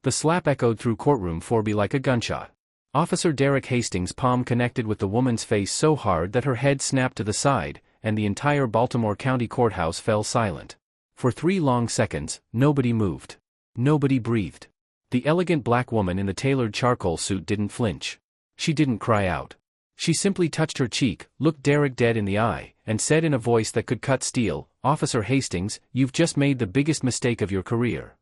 The slap echoed through courtroom 4B like a gunshot. Officer Derek Hastings' palm connected with the woman's face so hard that her head snapped to the side, and the entire Baltimore County Courthouse fell silent. For 3 long seconds, nobody moved. Nobody breathed. The elegant black woman in the tailored charcoal suit didn't flinch. She didn't cry out. She simply touched her cheek, looked Derek dead in the eye, and said in a voice that could cut steel, "Officer Hastings, you've just made the biggest mistake of your career."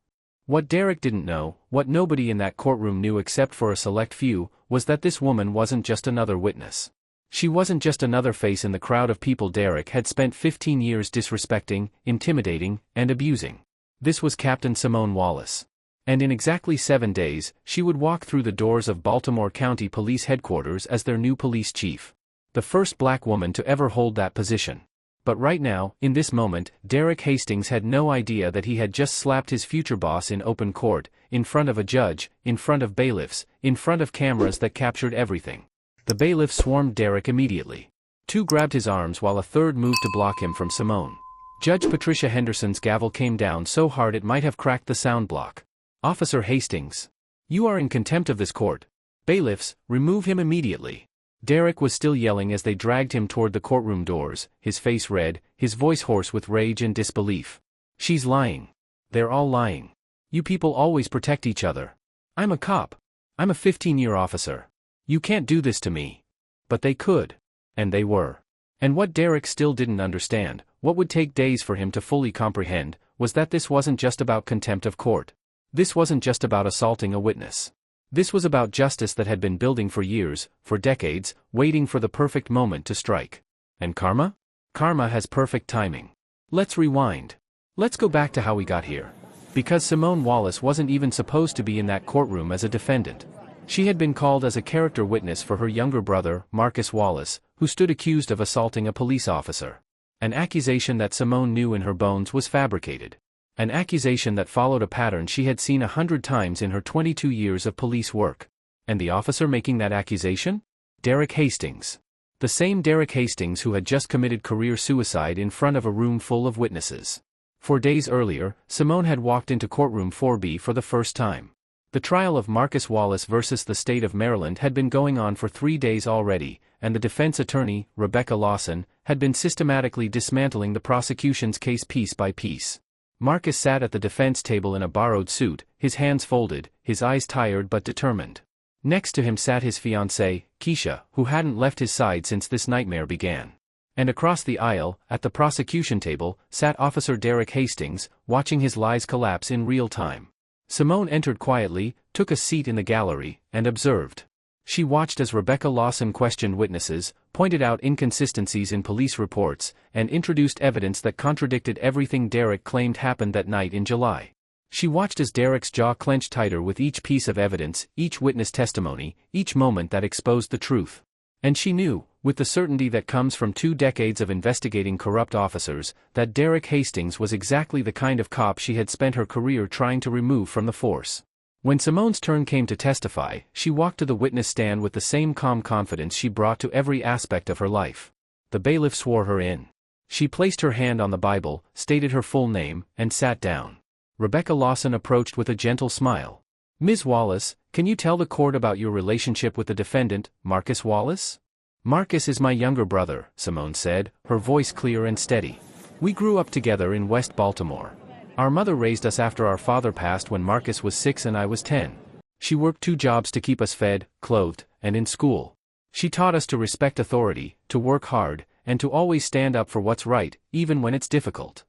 What Derek didn't know, what nobody in that courtroom knew except for a select few, was that this woman wasn't just another witness. She wasn't just another face in the crowd of people Derek had spent 15 years disrespecting, intimidating, and abusing. This was Captain Simone Wallace. And in exactly 7 days, she would walk through the doors of Baltimore County Police Headquarters as their new police chief. The first black woman to ever hold that position. But right now, in this moment, Derek Hastings had no idea that he had just slapped his future boss in open court, in front of a judge, in front of bailiffs, in front of cameras that captured everything. The bailiff swarmed Derek immediately. 2 grabbed his arms while a 3rd moved to block him from Simone. Judge Patricia Henderson's gavel came down so hard it might have cracked the sound block. "Officer Hastings. You are in contempt of this court. Bailiffs, remove him immediately." Derek was still yelling as they dragged him toward the courtroom doors, his face red, his voice hoarse with rage and disbelief. "She's lying. They're all lying. You people always protect each other. I'm a cop. I'm a 15-year officer. You can't do this to me." But they could. And they were. And what Derek still didn't understand, what would take days for him to fully comprehend, was that this wasn't just about contempt of court. This wasn't just about assaulting a witness. This was about justice that had been building for years, for decades, waiting for the perfect moment to strike. And karma? Karma has perfect timing. Let's rewind. Let's go back to how we got here. Because Simone Wallace wasn't even supposed to be in that courtroom as a defendant. She had been called as a character witness for her younger brother, Marcus Wallace, who stood accused of assaulting a police officer. An accusation that Simone knew in her bones was fabricated. An accusation that followed a pattern she had seen 100 times in her 22 years of police work. And the officer making that accusation? Derek Hastings. The same Derek Hastings who had just committed career suicide in front of a room full of witnesses. 4 days earlier, Simone had walked into courtroom 4B for the first time. The trial of Marcus Wallace versus the state of Maryland had been going on for 3 days already, and the defense attorney, Rebecca Lawson, had been systematically dismantling the prosecution's case piece by piece. Marcus sat at the defense table in a borrowed suit, his hands folded, his eyes tired but determined. Next to him sat his fiancée, Keisha, who hadn't left his side since this nightmare began. And across the aisle, at the prosecution table, sat Officer Derek Hastings, watching his lies collapse in real time. Simone entered quietly, took a seat in the gallery, and observed. She watched as Rebecca Lawson questioned witnesses, pointed out inconsistencies in police reports, and introduced evidence that contradicted everything Derek claimed happened that night in July. She watched as Derek's jaw clenched tighter with each piece of evidence, each witness testimony, each moment that exposed the truth. And she knew, with the certainty that comes from 2 decades of investigating corrupt officers, that Derek Hastings was exactly the kind of cop she had spent her career trying to remove from the force. When Simone's turn came to testify, she walked to the witness stand with the same calm confidence she brought to every aspect of her life. The bailiff swore her in. She placed her hand on the Bible, stated her full name, and sat down. Rebecca Lawson approached with a gentle smile. "Ms. Wallace, can you tell the court about your relationship with the defendant, Marcus Wallace?" "Marcus is my younger brother," Simone said, her voice clear and steady. "We grew up together in West Baltimore. Our mother raised us after our father passed when Marcus was 6 and I was 10. She worked 2 jobs to keep us fed, clothed, and in school. She taught us to respect authority, to work hard, and to always stand up for what's right, even when it's difficult."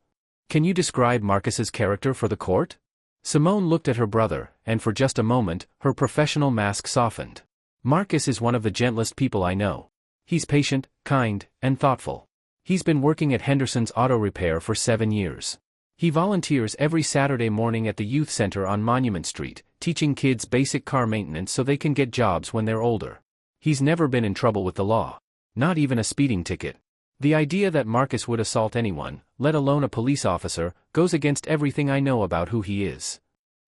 "Can you describe Marcus's character for the court?" Simone looked at her brother, and for just a moment, her professional mask softened. "Marcus is one of the gentlest people I know. He's patient, kind, and thoughtful. He's been working at Henderson's Auto Repair for 7 years. He volunteers every Saturday morning at the youth center on Monument Street, teaching kids basic car maintenance so they can get jobs when they're older. He's never been in trouble with the law. Not even a speeding ticket. The idea that Marcus would assault anyone, let alone a police officer, goes against everything I know about who he is."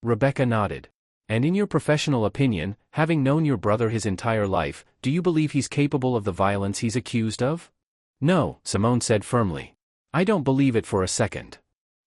Rebecca nodded. "And in your professional opinion, having known your brother his entire life, do you believe he's capable of the violence he's accused of?" "No," Simone said firmly. "I don't believe it for a second."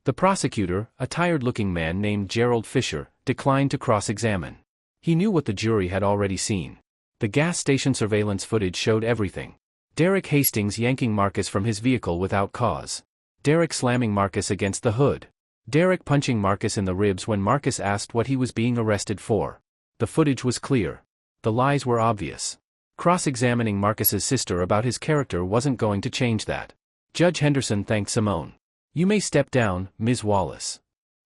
The prosecutor, a tired-looking man named Gerald Fisher, declined to cross-examine. He knew what the jury had already seen. The gas station surveillance footage showed everything. Derek Hastings yanking Marcus from his vehicle without cause. Derek slamming Marcus against the hood. Derek punching Marcus in the ribs when Marcus asked what he was being arrested for. The footage was clear. The lies were obvious. Cross-examining Marcus's sister about his character wasn't going to change that. Judge Henderson thanked Simone. "You may step down, Ms. Wallace."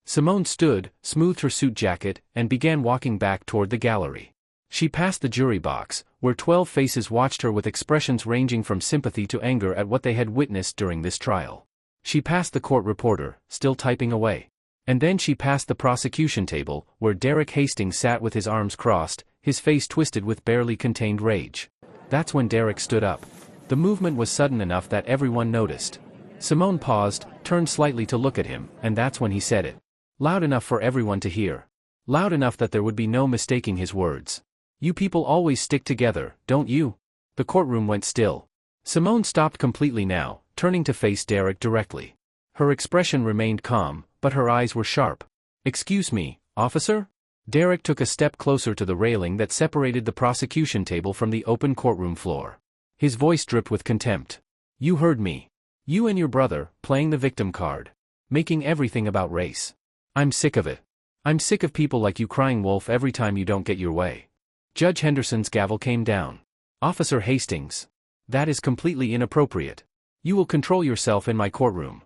Simone stood, smoothed her suit jacket, and began walking back toward the gallery. She passed the jury box, where 12 faces watched her with expressions ranging from sympathy to anger at what they had witnessed during this trial. She passed the court reporter, still typing away. And then she passed the prosecution table, where Derek Hastings sat with his arms crossed, his face twisted with barely contained rage. That's when Derek stood up. The movement was sudden enough that everyone noticed. Simone paused, turned slightly to look at him, and that's when he said it. Loud enough for everyone to hear. Loud enough that there would be no mistaking his words. "You people always stick together, don't you?" The courtroom went still. Simone stopped completely now, turning to face Derek directly. Her expression remained calm, but her eyes were sharp. "Excuse me, officer?" Derek took a step closer to the railing that separated the prosecution table from the open courtroom floor. His voice dripped with contempt. "You heard me. You and your brother, playing the victim card. Making everything about race. I'm sick of it. I'm sick of people like you crying wolf every time you don't get your way." Judge Henderson's gavel came down. "Officer Hastings. That is completely inappropriate. You will control yourself in my courtroom."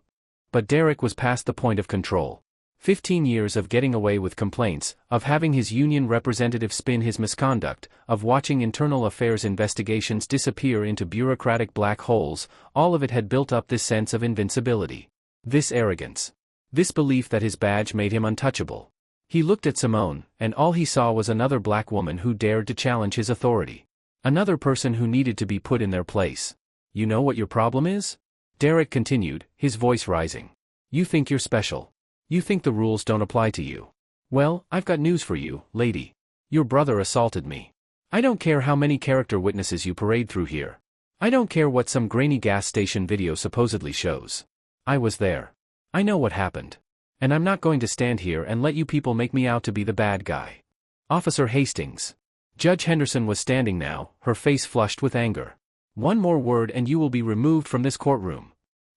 But Derek was past the point of control. 15 years of getting away with complaints, of having his union representative spin his misconduct, of watching internal affairs investigations disappear into bureaucratic black holes, all of it had built up this sense of invincibility. This arrogance. This belief that his badge made him untouchable. He looked at Simone, and all he saw was another black woman who dared to challenge his authority. Another person who needed to be put in their place. "You know what your problem is?" Derek continued, his voice rising. "You think you're special. You think the rules don't apply to you. Well, I've got news for you, lady. Your brother assaulted me. I don't care how many character witnesses you parade through here. I don't care what some grainy gas station video supposedly shows. I was there. I know what happened. And I'm not going to stand here and let you people make me out to be the bad guy." "Officer Hastings." Judge Henderson was standing now, her face flushed with anger. "One more word and you will be removed from this courtroom."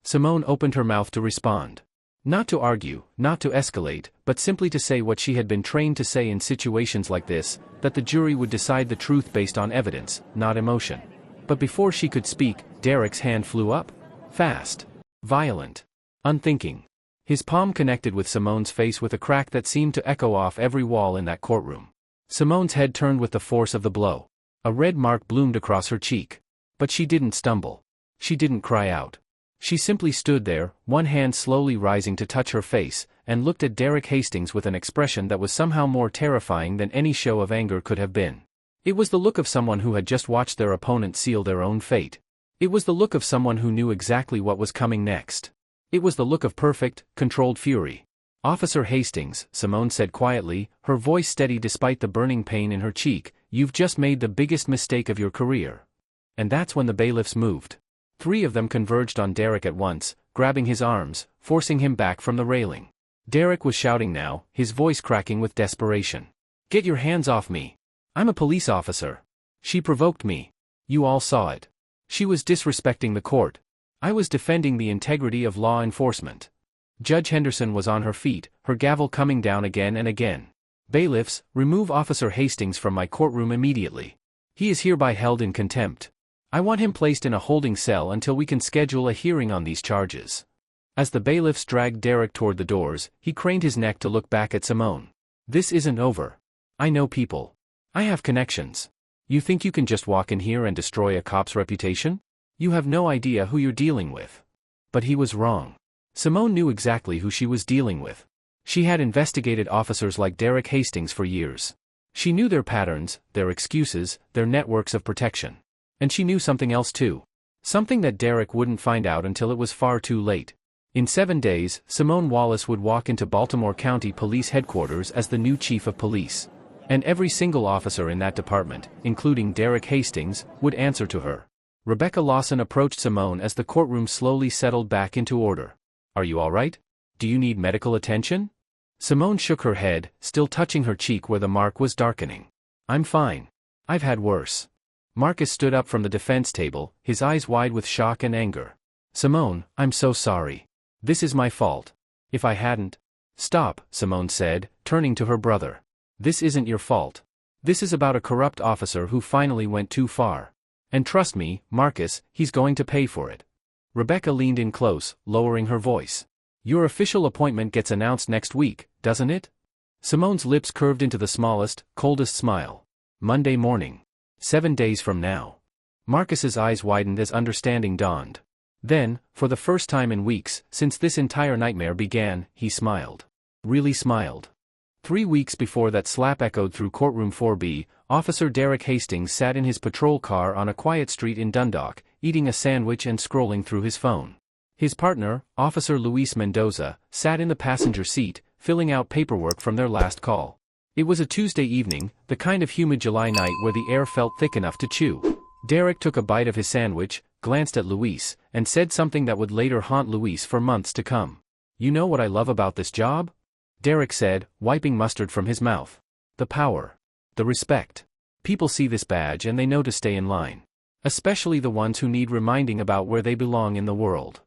Simone opened her mouth to respond. Not to argue, not to escalate, but simply to say what she had been trained to say in situations like this, that the jury would decide the truth based on evidence, not emotion. But before she could speak, Derek's hand flew up. Fast. Violent. Unthinking. His palm connected with Simone's face with a crack that seemed to echo off every wall in that courtroom. Simone's head turned with the force of the blow. A red mark bloomed across her cheek. But she didn't stumble. She didn't cry out. She simply stood there, one hand slowly rising to touch her face, and looked at Derek Hastings with an expression that was somehow more terrifying than any show of anger could have been. It was the look of someone who had just watched their opponent seal their own fate. It was the look of someone who knew exactly what was coming next. It was the look of perfect, controlled fury. "Officer Hastings," Simone said quietly, her voice steady despite the burning pain in her cheek, "you've just made the biggest mistake of your career." And that's when the bailiffs moved. 3 of them converged on Derek at once, grabbing his arms, forcing him back from the railing. Derek was shouting now, his voice cracking with desperation. "Get your hands off me! I'm a police officer. She provoked me. You all saw it. She was disrespecting the court. I was defending the integrity of law enforcement." Judge Henderson was on her feet, her gavel coming down again and again. "Bailiffs, remove Officer Hastings from my courtroom immediately. He is hereby held in contempt. I want him placed in a holding cell until we can schedule a hearing on these charges." As the bailiffs dragged Derek toward the doors, he craned his neck to look back at Simone. "This isn't over. I know people. I have connections. You think you can just walk in here and destroy a cop's reputation? You have no idea who you're dealing with." But he was wrong. Simone knew exactly who she was dealing with. She had investigated officers like Derek Hastings for years. She knew their patterns, their excuses, their networks of protection. And she knew something else too. Something that Derek wouldn't find out until it was far too late. In 7 days, Simone Wallace would walk into Baltimore County Police Headquarters as the new chief of police. And every single officer in that department, including Derek Hastings, would answer to her. Rebecca Lawson approached Simone as the courtroom slowly settled back into order. "Are you all right? Do you need medical attention?" Simone shook her head, still touching her cheek where the mark was darkening. I'm fine. I've had worse. Marcus stood up from the defense table, his eyes wide with shock and anger. Simone, I'm so sorry. This is my fault. If I hadn't... Stop, Simone said, turning to her brother. This isn't your fault. This is about a corrupt officer who finally went too far. And trust me, Marcus, he's going to pay for it. Rebecca leaned in close, lowering her voice. Your official appointment gets announced next week, doesn't it? Simone's lips curved into the smallest, coldest smile. Monday morning. 7 days from now. Marcus's eyes widened as understanding dawned. Then, for the first time in weeks, since this entire nightmare began, he smiled. Really smiled. 3 weeks before that slap echoed through courtroom 4B, Officer Derek Hastings sat in his patrol car on a quiet street in Dundalk, eating a sandwich and scrolling through his phone. His partner, Officer Luis Mendoza, sat in the passenger seat, filling out paperwork from their last call. It was a Tuesday evening, the kind of humid July night where the air felt thick enough to chew. Derek took a bite of his sandwich, glanced at Luis, and said something that would later haunt Luis for months to come. You know what I love about this job? Derek said, wiping mustard from his mouth. The power. The respect. People see this badge and they know to stay in line. Especially the ones who need reminding about where they belong in the world.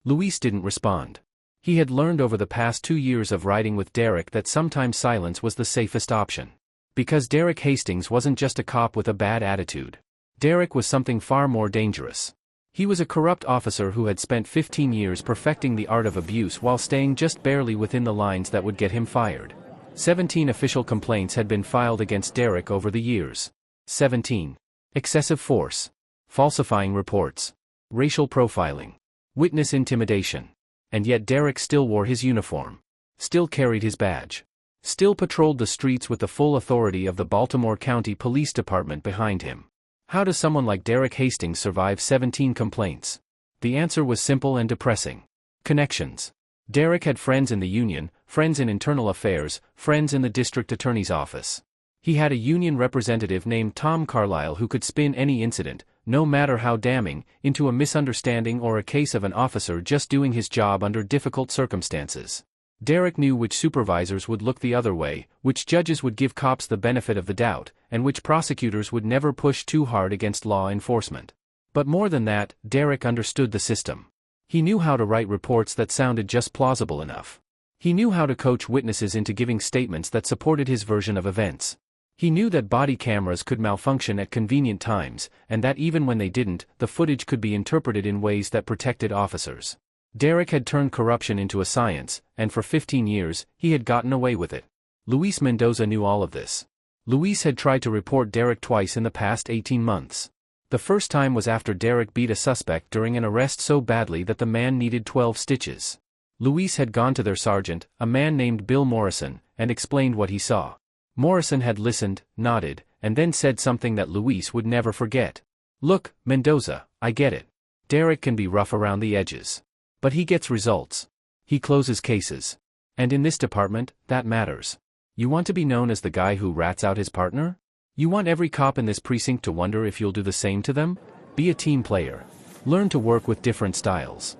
Luis didn't respond. He had learned over the past 2 years of riding with Derek that sometimes silence was the safest option. Because Derek Hastings wasn't just a cop with a bad attitude. Derek was something far more dangerous. He was a corrupt officer who had spent 15 years perfecting the art of abuse while staying just barely within the lines that would get him fired. 17 official complaints had been filed against Derek over the years. 17. Excessive force. Falsifying reports. Racial profiling. Witness intimidation. And yet Derek still wore his uniform. Still carried his badge. Still patrolled the streets with the full authority of the Baltimore County Police Department behind him. How does someone like Derek Hastings survive 17 complaints? The answer was simple and depressing. Connections. Derek had friends in the union, friends in internal affairs, friends in the district attorney's office. He had a union representative named Tom Carlisle who could spin any incident, no matter how damning, into a misunderstanding or a case of an officer just doing his job under difficult circumstances. Derek knew which supervisors would look the other way, which judges would give cops the benefit of the doubt, and which prosecutors would never push too hard against law enforcement. But more than that, Derek understood the system. He knew how to write reports that sounded just plausible enough. He knew how to coach witnesses into giving statements that supported his version of events. He knew that body cameras could malfunction at convenient times, and that even when they didn't, the footage could be interpreted in ways that protected officers. Derek had turned corruption into a science, and for 15 years, he had gotten away with it. Luis Mendoza knew all of this. Luis had tried to report Derek twice in the past 18 months. The first time was after Derek beat a suspect during an arrest so badly that the man needed 12 stitches. Luis had gone to their sergeant, a man named Bill Morrison, and explained what he saw. Morrison had listened, nodded, and then said something that Luis would never forget. Look, Mendoza, I get it. Derek can be rough around the edges. But he gets results. He closes cases. And in this department, that matters. You want to be known as the guy who rats out his partner? You want every cop in this precinct to wonder if you'll do the same to them? Be a team player. Learn to work with different styles.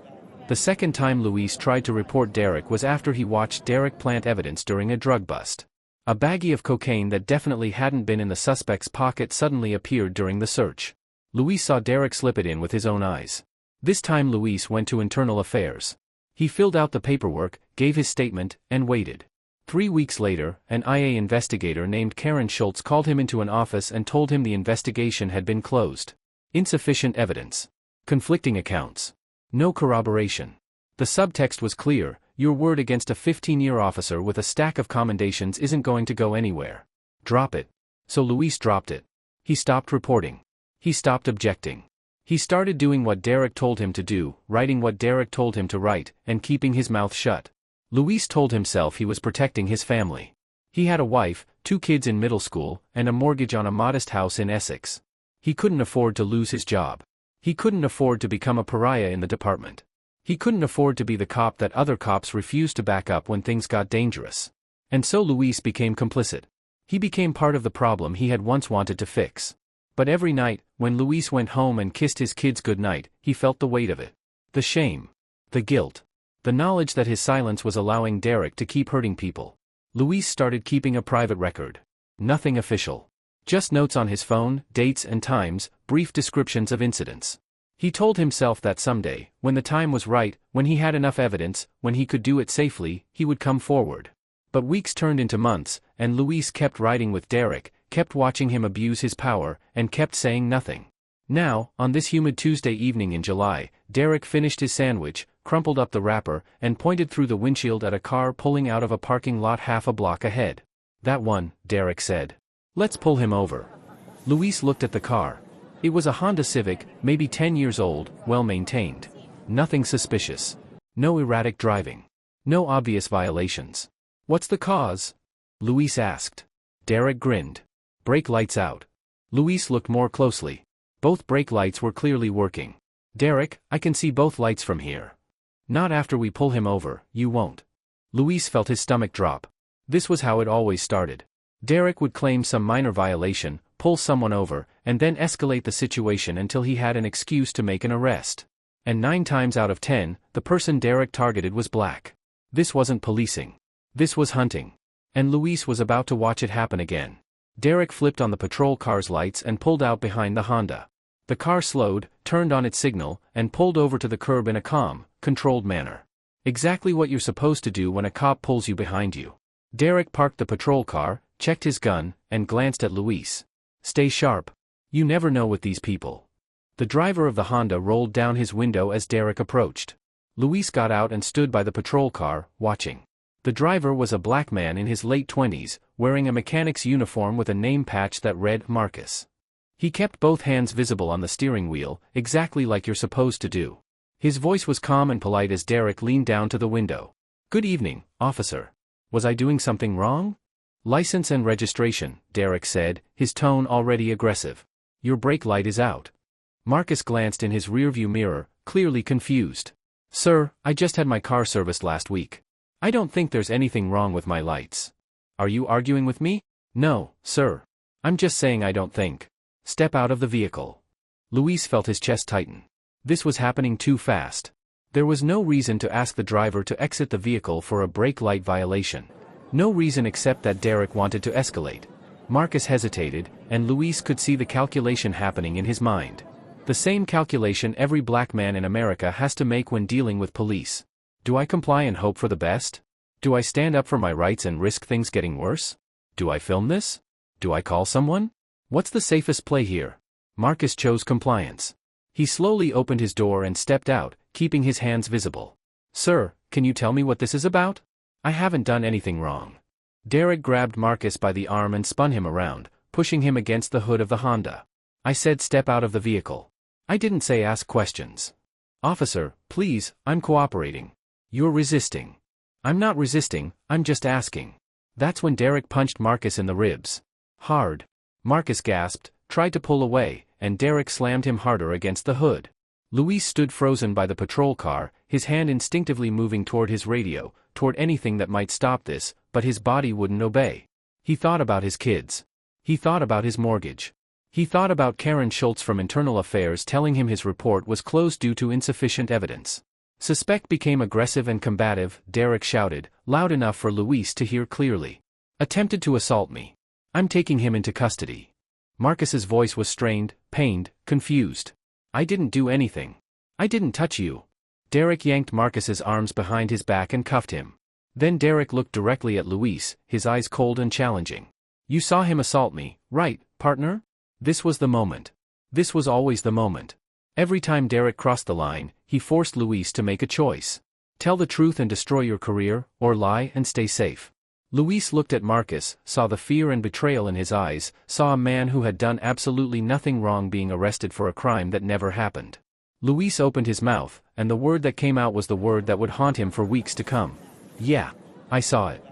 The second time Luis tried to report Derek was after he watched Derek plant evidence during a drug bust. A baggie of cocaine that definitely hadn't been in the suspect's pocket suddenly appeared during the search. Luis saw Derek slip it in with his own eyes. This time Luis went to internal affairs. He filled out the paperwork, gave his statement, and waited. 3 weeks later, an IA investigator named Karen Schultz called him into an office and told him the investigation had been closed. Insufficient evidence. Conflicting accounts. No corroboration. The subtext was clear: your word against a 15-year officer with a stack of commendations isn't going to go anywhere. Drop it. So Luis dropped it. He stopped reporting. He stopped objecting. He started doing what Derek told him to do, writing what Derek told him to write, and keeping his mouth shut. Luis told himself he was protecting his family. He had a wife, 2 kids in middle school, and a mortgage on a modest house in Essex. He couldn't afford to lose his job. He couldn't afford to become a pariah in the department. He couldn't afford to be the cop that other cops refused to back up when things got dangerous. And so Luis became complicit. He became part of the problem he had once wanted to fix. But every night, when Luis went home and kissed his kids goodnight, he felt the weight of it. The shame. The guilt. The knowledge that his silence was allowing Derek to keep hurting people. Luis started keeping a private record. Nothing official. Just notes on his phone, dates and times, brief descriptions of incidents. He told himself that someday, when the time was right, when he had enough evidence, when he could do it safely, he would come forward. But weeks turned into months, and Luis kept riding with Derek, kept watching him abuse his power, and kept saying nothing. Now, on this humid Tuesday evening in July, Derek finished his sandwich, crumpled up the wrapper, and pointed through the windshield at a car pulling out of a parking lot half a block ahead. "That one," Derek said. "Let's pull him over." Luis looked at the car. It was a Honda Civic, maybe 10 years old, well maintained. Nothing suspicious. No erratic driving. No obvious violations. "What's the cause?" Luis asked. Derek grinned. "Brake lights out." Luis looked more closely. Both brake lights were clearly working. "Derek, I can see both lights from here." "Not after we pull him over, you won't." Luis felt his stomach drop. This was how it always started. Derek would claim some minor violation, pull someone over, and then escalate the situation until he had an excuse to make an arrest. And 9 times out of 10, the person Derek targeted was black. This wasn't policing. This was hunting. And Luis was about to watch it happen again. Derek flipped on the patrol car's lights and pulled out behind the Honda. The car slowed, turned on its signal, and pulled over to the curb in a calm, controlled manner. Exactly what you're supposed to do when a cop pulls you behind you. Derek parked the patrol car, checked his gun, and glanced at Luis. "Stay sharp. You never know with these people." The driver of the Honda rolled down his window as Derek approached. Luis got out and stood by the patrol car, watching. The driver was a black man in his late 20s, wearing a mechanic's uniform with a name patch that read Marcus. He kept both hands visible on the steering wheel, exactly like you're supposed to do. His voice was calm and polite as Derek leaned down to the window. "Good evening, officer. Was I doing something wrong?" "License and registration," Derek said, his tone already aggressive. "Your brake light is out." Marcus glanced in his rearview mirror, clearly confused. "Sir, I just had my car serviced last week. I don't think there's anything wrong with my lights." "Are you arguing with me?" "No, sir. I'm just saying I don't think." "Step out of the vehicle." Luis felt his chest tighten. This was happening too fast. There was no reason to ask the driver to exit the vehicle for a brake light violation. No reason except that Derek wanted to escalate. Marcus hesitated, and Luis could see the calculation happening in his mind. The same calculation every black man in America has to make when dealing with police. Do I comply and hope for the best? Do I stand up for my rights and risk things getting worse? Do I film this? Do I call someone? What's the safest play here? Marcus chose compliance. He slowly opened his door and stepped out, keeping his hands visible. "Sir, can you tell me what this is about? I haven't done anything wrong." Derek grabbed Marcus by the arm and spun him around, pushing him against the hood of the Honda. "I said step out of the vehicle. I didn't say ask questions." "Officer, please, I'm cooperating." "You're resisting." "I'm not resisting, I'm just asking." That's when Derek punched Marcus in the ribs. Hard. Marcus gasped, tried to pull away, and Derek slammed him harder against the hood. Luis stood frozen by the patrol car, his hand instinctively moving toward his radio, toward anything that might stop this, but his body wouldn't obey. He thought about his kids. He thought about his mortgage. He thought about Karen Schultz from Internal Affairs telling him his report was closed due to insufficient evidence. Suspect became aggressive and combative, Derek shouted, loud enough for Luis to hear clearly. "Attempted to assault me. I'm taking him into custody." Marcus's voice was strained, pained, confused. "I didn't do anything. I didn't touch you." Derek yanked Marcus's arms behind his back and cuffed him. Then Derek looked directly at Luis, his eyes cold and challenging. "You saw him assault me, right, partner?" This was the moment. This was always the moment. Every time Derek crossed the line, he forced Luis to make a choice. Tell the truth and destroy your career, or lie and stay safe. Luis looked at Marcus, saw the fear and betrayal in his eyes, saw a man who had done absolutely nothing wrong being arrested for a crime that never happened. Luis opened his mouth, and the word that came out was the word that would haunt him for weeks to come. "Yeah. I saw it."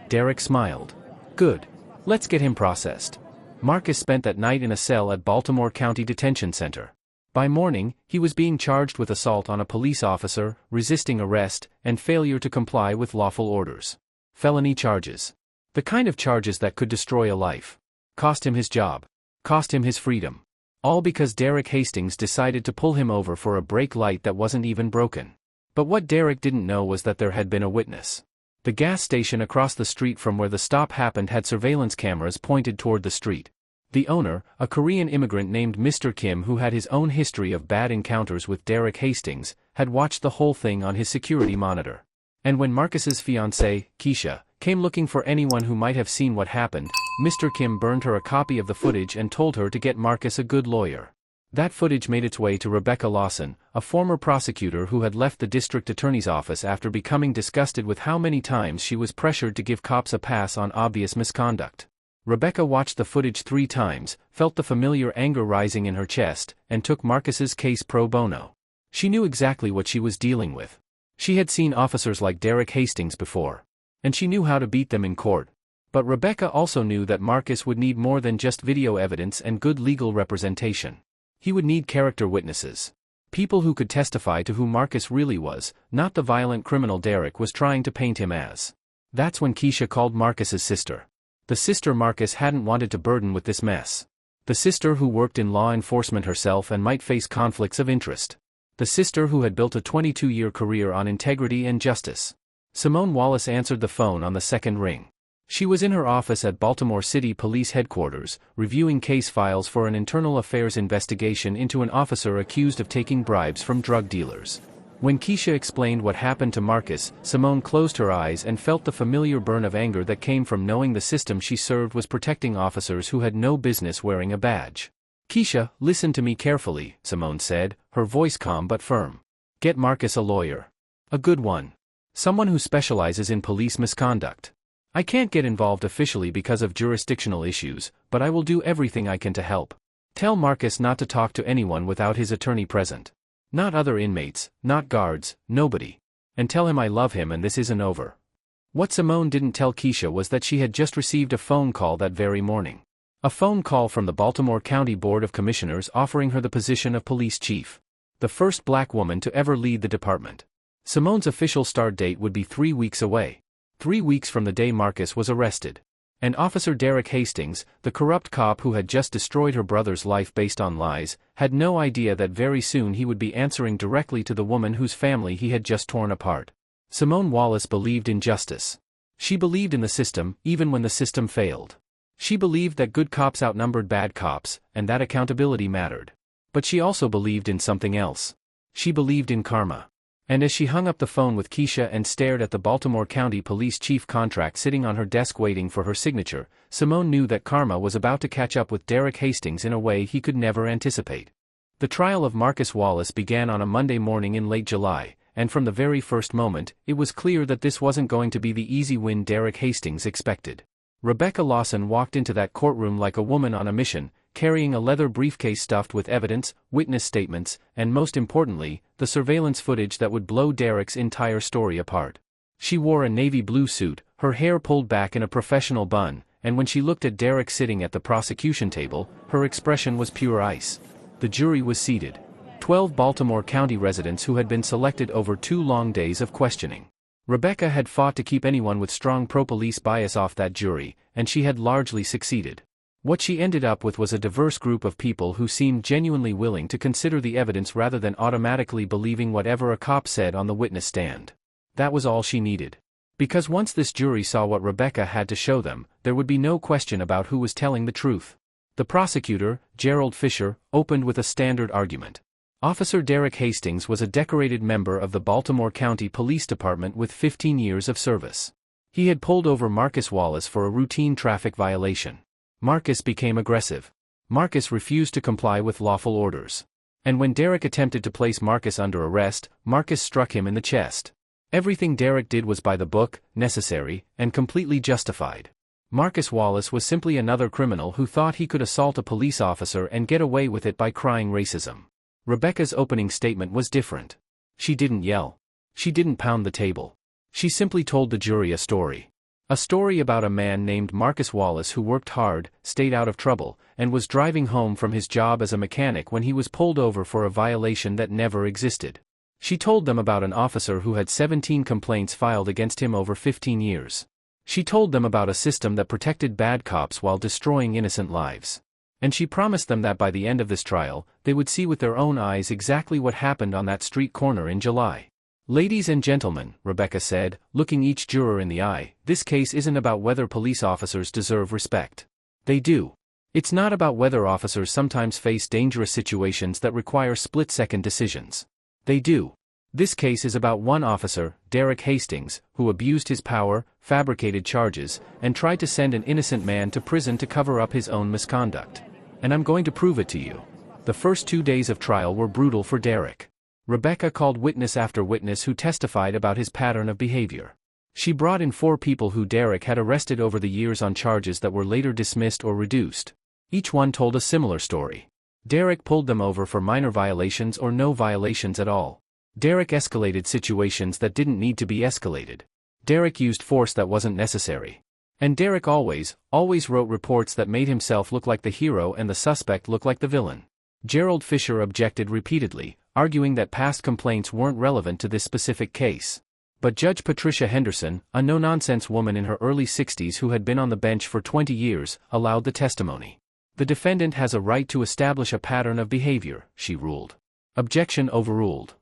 Derek smiled. "Good. Let's get him processed." Marcus spent that night in a cell at Baltimore County Detention Center. By morning, he was being charged with assault on a police officer, resisting arrest, and failure to comply with lawful orders. Felony charges. The kind of charges that could destroy a life. Cost him his job. Cost him his freedom. All because Derek Hastings decided to pull him over for a brake light that wasn't even broken. But what Derek didn't know was that there had been a witness. The gas station across the street from where the stop happened had surveillance cameras pointed toward the street. The owner, a Korean immigrant named Mr. Kim who had his own history of bad encounters with Derek Hastings, had watched the whole thing on his security monitor. And when Marcus's fiancée, Keisha, came looking for anyone who might have seen what happened, Mr. Kim burned her a copy of the footage and told her to get Marcus a good lawyer. That footage made its way to Rebecca Lawson, a former prosecutor who had left the district attorney's office after becoming disgusted with how many times she was pressured to give cops a pass on obvious misconduct. Rebecca watched the footage 3 times, felt the familiar anger rising in her chest, and took Marcus's case pro bono. She knew exactly what she was dealing with. She had seen officers like Derek Hastings before. And she knew how to beat them in court. But Rebecca also knew that Marcus would need more than just video evidence and good legal representation. He would need character witnesses. People who could testify to who Marcus really was, not the violent criminal Derek was trying to paint him as. That's when Keisha called Marcus's sister. The sister Marcus hadn't wanted to burden with this mess. The sister who worked in law enforcement herself and might face conflicts of interest. The sister who had built a 22-year career on integrity and justice. Simone Wallace answered the phone on the second ring. She was in her office at Baltimore City Police Headquarters, reviewing case files for an internal affairs investigation into an officer accused of taking bribes from drug dealers. When Keisha explained what happened to Marcus, Simone closed her eyes and felt the familiar burn of anger that came from knowing the system she served was protecting officers who had no business wearing a badge. "Keisha, listen to me carefully," Simone said, her voice calm but firm. "Get Marcus a lawyer. A good one. Someone who specializes in police misconduct. I can't get involved officially because of jurisdictional issues, but I will do everything I can to help. Tell Marcus not to talk to anyone without his attorney present. Not other inmates, not guards, nobody. And tell him I love him and this isn't over." What Simone didn't tell Keisha was that she had just received a phone call that very morning. A phone call from the Baltimore County Board of Commissioners offering her the position of police chief. The first black woman to ever lead the department. Simone's official start date would be 3 weeks away. 3 weeks from the day Marcus was arrested. And Officer Derek Hastings, the corrupt cop who had just destroyed her brother's life based on lies, had no idea that very soon he would be answering directly to the woman whose family he had just torn apart. Simone Wallace believed in justice. She believed in the system, even when the system failed. She believed that good cops outnumbered bad cops, and that accountability mattered. But she also believed in something else. She believed in karma. And as she hung up the phone with Keisha and stared at the Baltimore County Police Chief contract sitting on her desk waiting for her signature, Simone knew that karma was about to catch up with Derek Hastings in a way he could never anticipate. The trial of Marcus Wallace began on a Monday morning in late July, and from the very first moment, it was clear that this wasn't going to be the easy win Derek Hastings expected. Rebecca Lawson walked into that courtroom like a woman on a mission, carrying a leather briefcase stuffed with evidence, witness statements, and most importantly, the surveillance footage that would blow Derek's entire story apart. She wore a navy blue suit, her hair pulled back in a professional bun, and when she looked at Derek sitting at the prosecution table, her expression was pure ice. The jury was seated. 12 Baltimore County residents who had been selected over 2 long days of questioning. Rebecca had fought to keep anyone with strong pro-police bias off that jury, and she had largely succeeded. What she ended up with was a diverse group of people who seemed genuinely willing to consider the evidence rather than automatically believing whatever a cop said on the witness stand. That was all she needed. Because once this jury saw what Rebecca had to show them, there would be no question about who was telling the truth. The prosecutor, Gerald Fisher, opened with a standard argument. Officer Derek Hastings was a decorated member of the Baltimore County Police Department with 15 years of service. He had pulled over Marcus Wallace for a routine traffic violation. Marcus became aggressive. Marcus refused to comply with lawful orders. And when Derek attempted to place Marcus under arrest, Marcus struck him in the chest. Everything Derek did was by the book, necessary, and completely justified. Marcus Wallace was simply another criminal who thought he could assault a police officer and get away with it by crying racism. Rebecca's opening statement was different. She didn't yell. She didn't pound the table. She simply told the jury a story. A story about a man named Marcus Wallace who worked hard, stayed out of trouble, and was driving home from his job as a mechanic when he was pulled over for a violation that never existed. She told them about an officer who had 17 complaints filed against him over 15 years. She told them about a system that protected bad cops while destroying innocent lives. And she promised them that by the end of this trial, they would see with their own eyes exactly what happened on that street corner in July. "Ladies and gentlemen," Rebecca said, looking each juror in the eye, "this case isn't about whether police officers deserve respect. They do. It's not about whether officers sometimes face dangerous situations that require split-second decisions. They do. This case is about one officer, Derek Hastings, who abused his power, fabricated charges, and tried to send an innocent man to prison to cover up his own misconduct. And I'm going to prove it to you." The first 2 days of trial were brutal for Derek. Rebecca called witness after witness who testified about his pattern of behavior. She brought in 4 people who Derek had arrested over the years on charges that were later dismissed or reduced. Each one told a similar story. Derek pulled them over for minor violations or no violations at all. Derek escalated situations that didn't need to be escalated. Derek used force that wasn't necessary. And Derek always wrote reports that made himself look like the hero and the suspect look like the villain. Gerald Fisher objected repeatedly, arguing that past complaints weren't relevant to this specific case. But Judge Patricia Henderson, a no-nonsense woman in her early 60s who had been on the bench for 20 years, allowed the testimony. "The defendant has a right to establish a pattern of behavior," she ruled. Objection overruled.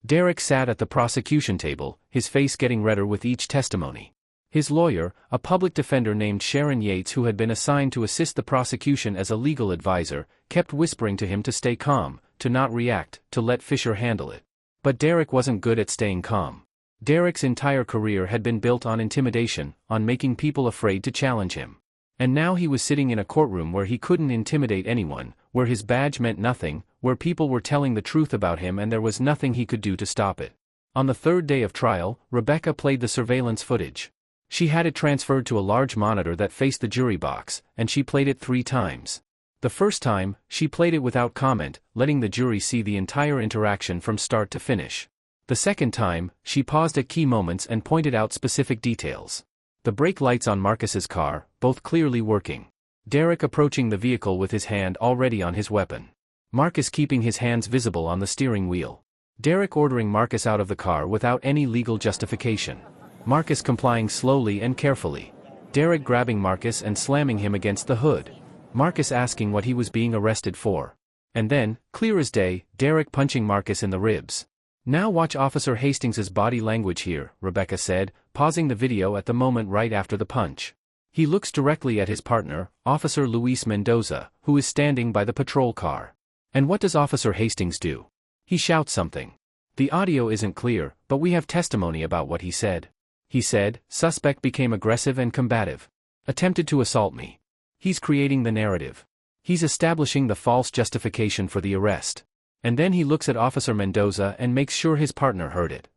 Derek sat at the prosecution table, his face getting redder with each testimony. His lawyer, a public defender named Sharon Yates who had been assigned to assist the prosecution as a legal advisor, kept whispering to him to stay calm, to not react, to let Fisher handle it. But Derek wasn't good at staying calm. Derek's entire career had been built on intimidation, on making people afraid to challenge him. And now he was sitting in a courtroom where he couldn't intimidate anyone, where his badge meant nothing, where people were telling the truth about him and there was nothing he could do to stop it. On the third day of trial, Rebecca played the surveillance footage. She had it transferred to a large monitor that faced the jury box, and she played it 3 times. The first time, she played it without comment, letting the jury see the entire interaction from start to finish. The second time, she paused at key moments and pointed out specific details. The brake lights on Marcus's car, both clearly working. Derek approaching the vehicle with his hand already on his weapon. Marcus keeping his hands visible on the steering wheel. Derek ordering Marcus out of the car without any legal justification. Marcus complying slowly and carefully. Derek grabbing Marcus and slamming him against the hood. Marcus asking what he was being arrested for. And then, clear as day, Derek punching Marcus in the ribs. "Now watch Officer Hastings's body language here," Rebecca said, pausing the video at the moment right after the punch. "He looks directly at his partner, Officer Luis Mendoza, who is standing by the patrol car. And what does Officer Hastings do? He shouts something. The audio isn't clear, but we have testimony about what he said. He said, 'Suspect became aggressive and combative. Attempted to assault me.' He's creating the narrative. He's establishing the false justification for the arrest. And then he looks at Officer Mendoza and makes sure his partner heard it."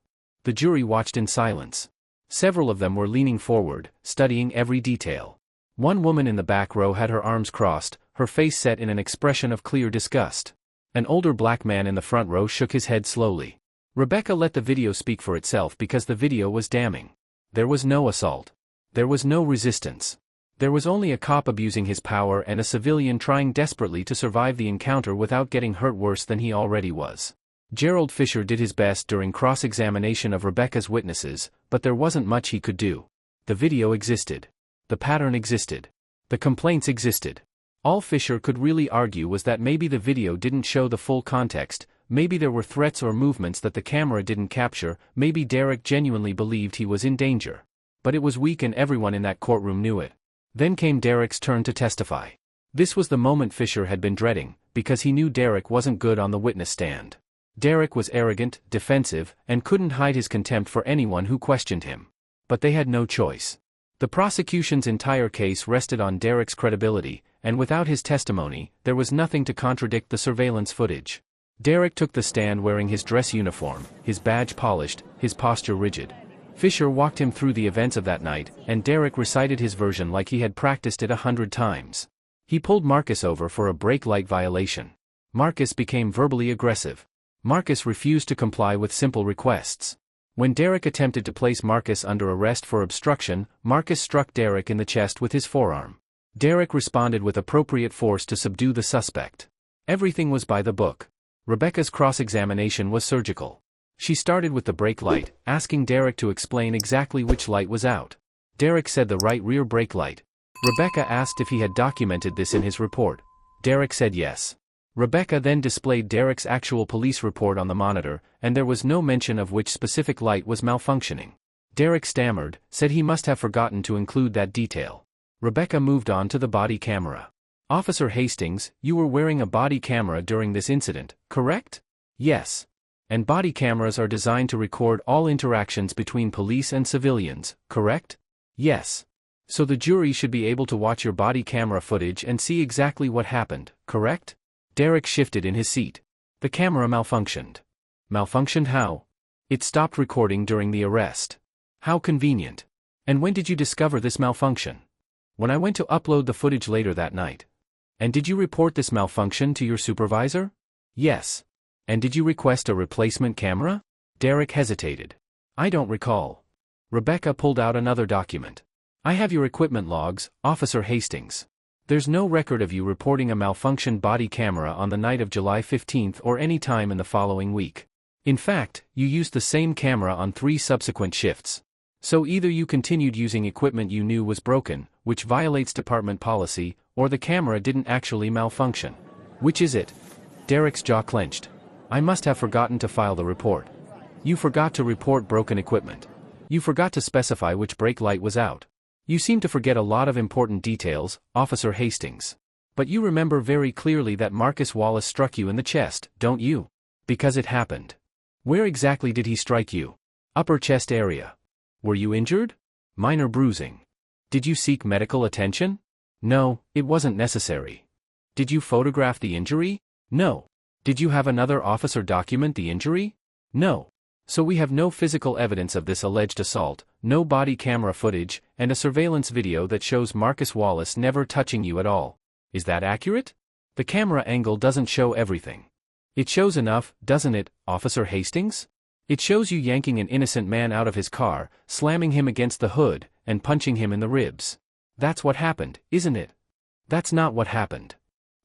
The jury watched in silence. Several of them were leaning forward, studying every detail. One woman in the back row had her arms crossed, her face set in an expression of clear disgust. An older black man in the front row shook his head slowly. Rebecca let the video speak for itself because the video was damning. There was no assault. There was no resistance. There was only a cop abusing his power and a civilian trying desperately to survive the encounter without getting hurt worse than he already was. Gerald Fisher did his best during cross-examination of Rebecca's witnesses, but there wasn't much he could do. The video existed. The pattern existed. The complaints existed. All Fisher could really argue was that maybe the video didn't show the full context, maybe there were threats or movements that the camera didn't capture, maybe Derek genuinely believed he was in danger. But it was weak and everyone in that courtroom knew it. Then came Derek's turn to testify. This was the moment Fisher had been dreading, because he knew Derek wasn't good on the witness stand. Derek was arrogant, defensive, and couldn't hide his contempt for anyone who questioned him. But they had no choice. The prosecution's entire case rested on Derek's credibility, and without his testimony, there was nothing to contradict the surveillance footage. Derek took the stand wearing his dress uniform, his badge polished, his posture rigid. Fisher walked him through the events of that night, and Derek recited his version like he had practiced it 100 times. He pulled Marcus over for a brake light violation. Marcus became verbally aggressive. Marcus refused to comply with simple requests. When Derek attempted to place Marcus under arrest for obstruction, Marcus struck Derek in the chest with his forearm. Derek responded with appropriate force to subdue the suspect. Everything was by the book. Rebecca's cross-examination was surgical. She started with the brake light, asking Derek to explain exactly which light was out. Derek said the right rear brake light. Rebecca asked if he had documented this in his report. Derek said yes. Rebecca then displayed Derek's actual police report on the monitor, and there was no mention of which specific light was malfunctioning. Derek stammered, said he must have forgotten to include that detail. Rebecca moved on to the body camera. Officer Hastings, you were wearing a body camera during this incident, correct? Yes. And body cameras are designed to record all interactions between police and civilians, correct? Yes. So the jury should be able to watch your body camera footage and see exactly what happened, correct? Derek shifted in his seat. The camera malfunctioned. Malfunctioned how? It stopped recording during the arrest. How convenient. And when did you discover this malfunction? When I went to upload the footage later that night. And did you report this malfunction to your supervisor? Yes. And did you request a replacement camera? Derek hesitated. I don't recall. Rebecca pulled out another document. I have your equipment logs, Officer Hastings. There's no record of you reporting a malfunctioned body camera on the night of July 15th or any time in the following week. In fact, you used the same camera on 3 subsequent shifts. So either you continued using equipment you knew was broken, which violates department policy, or the camera didn't actually malfunction. Which is it? Derek's jaw clenched. I must have forgotten to file the report. You forgot to report broken equipment. You forgot to specify which brake light was out. You seem to forget a lot of important details, Officer Hastings. But you remember very clearly that Marcus Wallace struck you in the chest, don't you? Because it happened. Where exactly did he strike you? Upper chest area. Were you injured? Minor bruising. Did you seek medical attention? No, it wasn't necessary. Did you photograph the injury? No. Did you have another officer document the injury? No. So we have no physical evidence of this alleged assault, no body camera footage, and a surveillance video that shows Marcus Wallace never touching you at all. Is that accurate? The camera angle doesn't show everything. It shows enough, doesn't it, Officer Hastings? It shows you yanking an innocent man out of his car, slamming him against the hood, and punching him in the ribs. That's what happened, isn't it? That's not what happened.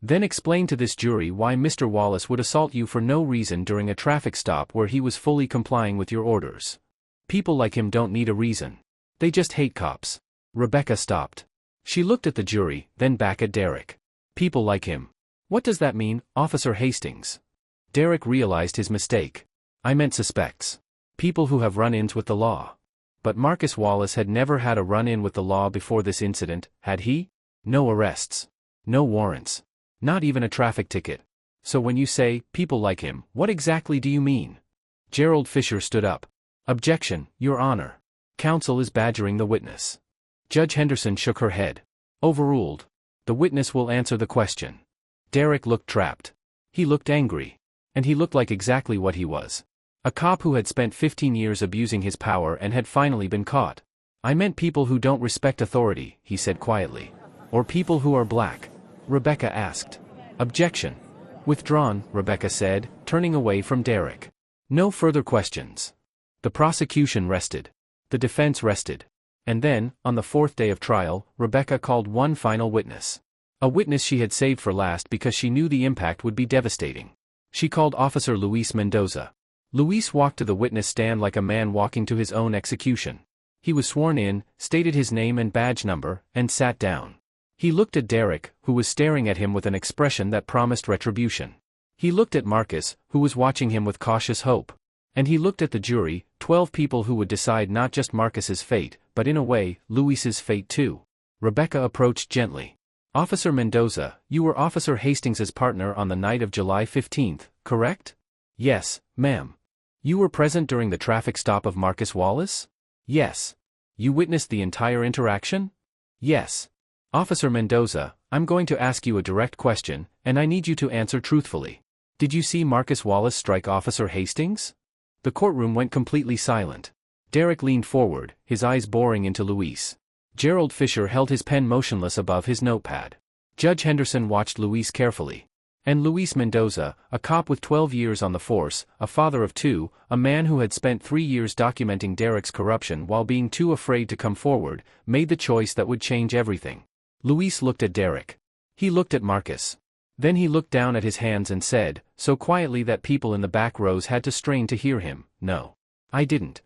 Then explain to this jury why Mr. Wallace would assault you for no reason during a traffic stop where he was fully complying with your orders. People like him don't need a reason. They just hate cops. Rebecca stopped. She looked at the jury, then back at Derek. People like him. What does that mean, Officer Hastings? Derek realized his mistake. I meant suspects. People who have run-ins with the law. But Marcus Wallace had never had a run-in with the law before this incident, had he? No arrests. No warrants. Not even a traffic ticket. So when you say, people like him, what exactly do you mean? Gerald Fisher stood up. Objection, Your Honor. Counsel is badgering the witness. Judge Henderson shook her head. Overruled. The witness will answer the question. Derek looked trapped. He looked angry. And he looked like exactly what he was. A cop who had spent 15 years abusing his power and had finally been caught. I meant people who don't respect authority, he said quietly. Or people who are black. Rebecca asked. Objection. Withdrawn, Rebecca said, turning away from Derek. No further questions. The prosecution rested. The defense rested. And then, on the 4th day of trial, Rebecca called one final witness. A witness she had saved for last because she knew the impact would be devastating. She called Officer Luis Mendoza. Luis walked to the witness stand like a man walking to his own execution. He was sworn in, stated his name and badge number, and sat down. He looked at Derek, who was staring at him with an expression that promised retribution. He looked at Marcus, who was watching him with cautious hope. And he looked at the jury, 12 people who would decide not just Marcus's fate, but in a way, Luis's fate too. Rebecca approached gently. Officer Mendoza, you were Officer Hastings's partner on the night of July 15th, correct? Yes, ma'am. You were present during the traffic stop of Marcus Wallace? Yes. You witnessed the entire interaction? Yes. Officer Mendoza, I'm going to ask you a direct question, and I need you to answer truthfully. Did you see Marcus Wallace strike Officer Hastings? The courtroom went completely silent. Derek leaned forward, his eyes boring into Luis. Gerald Fisher held his pen motionless above his notepad. Judge Henderson watched Luis carefully. And Luis Mendoza, a cop with 12 years on the force, a father of 2, a man who had spent 3 years documenting Derek's corruption while being too afraid to come forward, made the choice that would change everything. Luis looked at Derek. He looked at Marcus. Then he looked down at his hands and said, so quietly that people in the back rows had to strain to hear him, no. I didn't.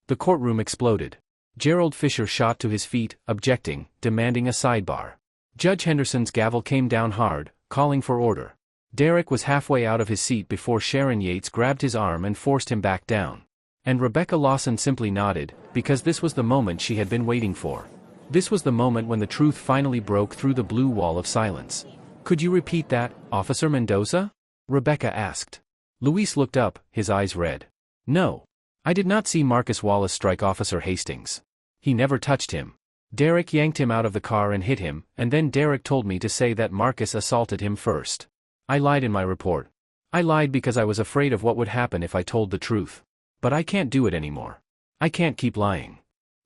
The courtroom exploded. Gerald Fisher shot to his feet, objecting, demanding a sidebar. Judge Henderson's gavel came down hard, calling for order. Derek was halfway out of his seat before Sharon Yates grabbed his arm and forced him back down. And Rebecca Lawson simply nodded, because this was the moment she had been waiting for. This was the moment when the truth finally broke through the blue wall of silence. "Could you repeat that, Officer Mendoza?" Rebecca asked. Luis looked up, his eyes red. "No. I did not see Marcus Wallace strike Officer Hastings. He never touched him. Derek yanked him out of the car and hit him, and then Derek told me to say that Marcus assaulted him first. I lied in my report. I lied because I was afraid of what would happen if I told the truth. But I can't do it anymore. I can't keep lying."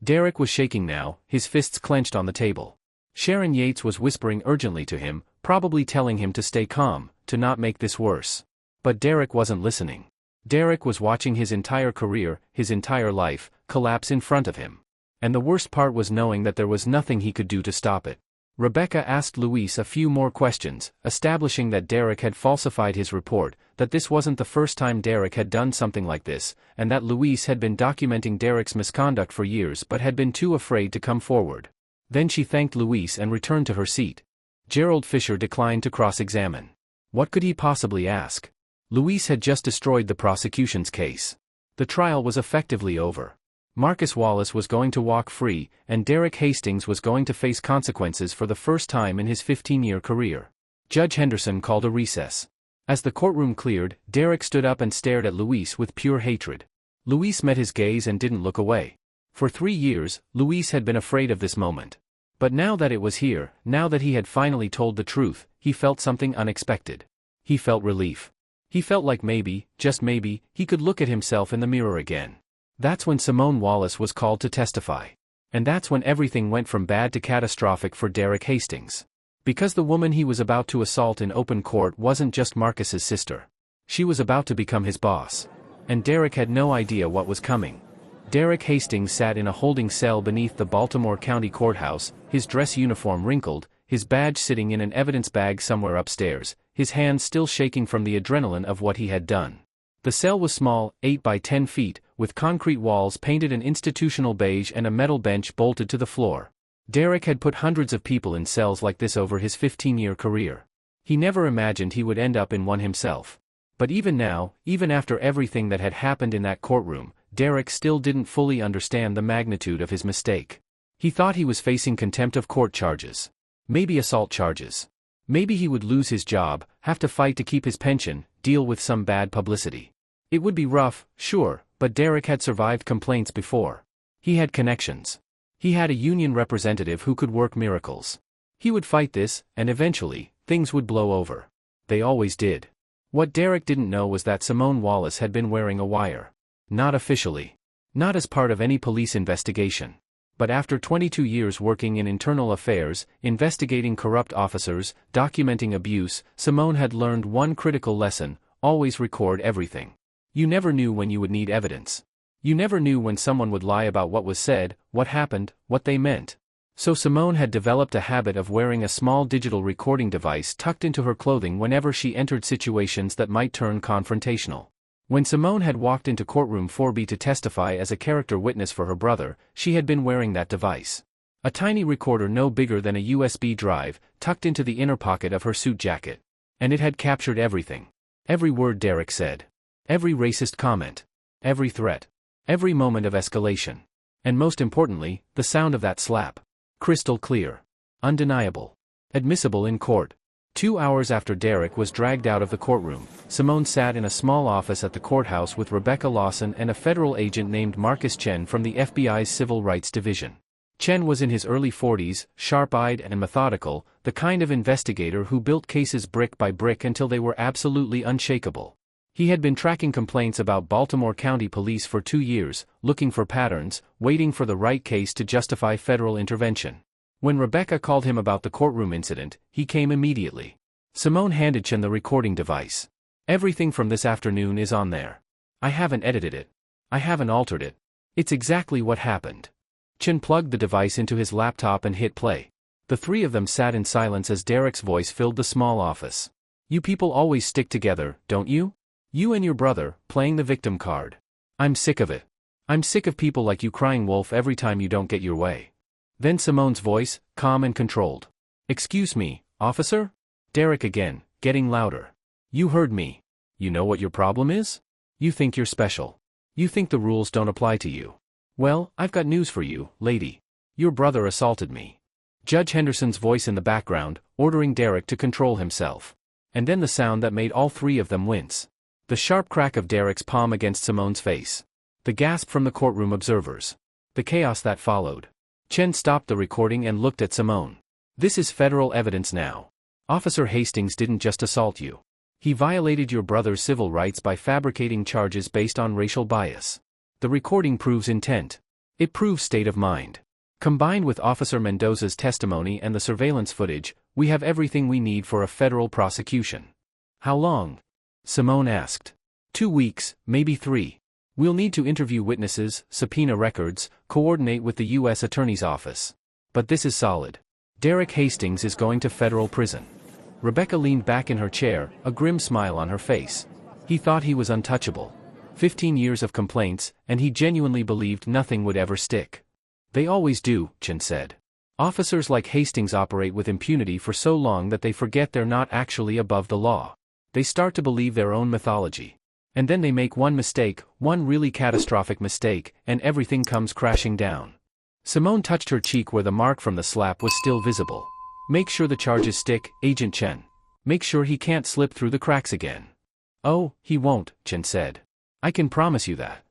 Derek was shaking now, his fists clenched on the table. Sharon Yates was whispering urgently to him, probably telling him to stay calm, to not make this worse. But Derek wasn't listening. Derek was watching his entire career, his entire life, collapse in front of him. And the worst part was knowing that there was nothing he could do to stop it. Rebecca asked Luis a few more questions, establishing that Derek had falsified his report, that this wasn't the first time Derek had done something like this, and that Luis had been documenting Derek's misconduct for years but had been too afraid to come forward. Then she thanked Luis and returned to her seat. Gerald Fisher declined to cross-examine. What could he possibly ask? Luis had just destroyed the prosecution's case. The trial was effectively over. Marcus Wallace was going to walk free, and Derek Hastings was going to face consequences for the first time in his 15-year career. Judge Henderson called a recess. As the courtroom cleared, Derek stood up and stared at Luis with pure hatred. Luis met his gaze and didn't look away. For 3 years, Luis had been afraid of this moment. But now that it was here, now that he had finally told the truth, he felt something unexpected. He felt relief. He felt like maybe, just maybe, he could look at himself in the mirror again. That's when Simone Wallace was called to testify. And that's when everything went from bad to catastrophic for Derek Hastings. Because the woman he was about to assault in open court wasn't just Marcus's sister. She was about to become his boss. And Derek had no idea what was coming. Derek Hastings sat in a holding cell beneath the Baltimore County Courthouse, his dress uniform wrinkled, his badge sitting in an evidence bag somewhere upstairs, his hands still shaking from the adrenaline of what he had done. The cell was small, 8 by 10 feet, with concrete walls painted an institutional beige and a metal bench bolted to the floor. Derek had put hundreds of people in cells like this over his 15-year career. He never imagined he would end up in one himself. But even now, even after everything that had happened in that courtroom, Derek still didn't fully understand the magnitude of his mistake. He thought he was facing contempt of court charges. Maybe assault charges. Maybe he would lose his job, have to fight to keep his pension, deal with some bad publicity. It would be rough, sure, but Derek had survived complaints before. He had connections. He had a union representative who could work miracles. He would fight this, and eventually, things would blow over. They always did. What Derek didn't know was that Simone Wallace had been wearing a wire. Not officially. Not as part of any police investigation. But after 22 years working in internal affairs, investigating corrupt officers, documenting abuse, Simone had learned one critical lesson: always record everything. You never knew when you would need evidence. You never knew when someone would lie about what was said, what happened, what they meant. So Simone had developed a habit of wearing a small digital recording device tucked into her clothing whenever she entered situations that might turn confrontational. When Simone had walked into courtroom 4B to testify as a character witness for her brother, she had been wearing that device. A tiny recorder no bigger than a USB drive, tucked into the inner pocket of her suit jacket. And it had captured everything. Every word Derek said. Every racist comment. Every threat. Every moment of escalation. And most importantly, the sound of that slap. Crystal clear. Undeniable. Admissible in court. 2 hours after Derek was dragged out of the courtroom, Simone sat in a small office at the courthouse with Rebecca Lawson and a federal agent named Marcus Chen from the FBI's Civil Rights Division. Chen was in his early 40s, sharp-eyed and methodical, the kind of investigator who built cases brick by brick until they were absolutely unshakable. He had been tracking complaints about Baltimore County Police for 2 years, looking for patterns, waiting for the right case to justify federal intervention. When Rebecca called him about the courtroom incident, he came immediately. Simone handed Chen the recording device. Everything from this afternoon is on there. I haven't edited it. I haven't altered it. It's exactly what happened. Chen plugged the device into his laptop and hit play. The three of them sat in silence as Derek's voice filled the small office. You people always stick together, don't you? You and your brother, playing the victim card. I'm sick of it. I'm sick of people like you crying wolf every time you don't get your way. Then Simone's voice, calm and controlled. Excuse me, officer? Derek again, getting louder. You heard me. You know what your problem is? You think you're special. You think the rules don't apply to you. Well, I've got news for you, lady. Your brother assaulted me. Judge Henderson's voice in the background, ordering Derek to control himself. And then the sound that made all three of them wince. The sharp crack of Derek's palm against Simone's face. The gasp from the courtroom observers. The chaos that followed. Chen stopped the recording and looked at Simone. This is federal evidence now. Officer Hastings didn't just assault you. He violated your brother's civil rights by fabricating charges based on racial bias. The recording proves intent. It proves state of mind. Combined with Officer Mendoza's testimony and the surveillance footage, we have everything we need for a federal prosecution. How long? Simone asked. 2 weeks, maybe 3. We'll need to interview witnesses, subpoena records, coordinate with the U.S. Attorney's Office. But this is solid. Derek Hastings is going to federal prison. Rebecca leaned back in her chair, a grim smile on her face. He thought he was untouchable. 15 years of complaints, and he genuinely believed nothing would ever stick. They always do, Chen said. Officers like Hastings operate with impunity for so long that they forget they're not actually above the law. They start to believe their own mythology. And then they make one mistake, one really catastrophic mistake, and everything comes crashing down. Simone touched her cheek where the mark from the slap was still visible. Make sure the charges stick, Agent Chen. Make sure he can't slip through the cracks again. Oh, he won't, Chen said. I can promise you that.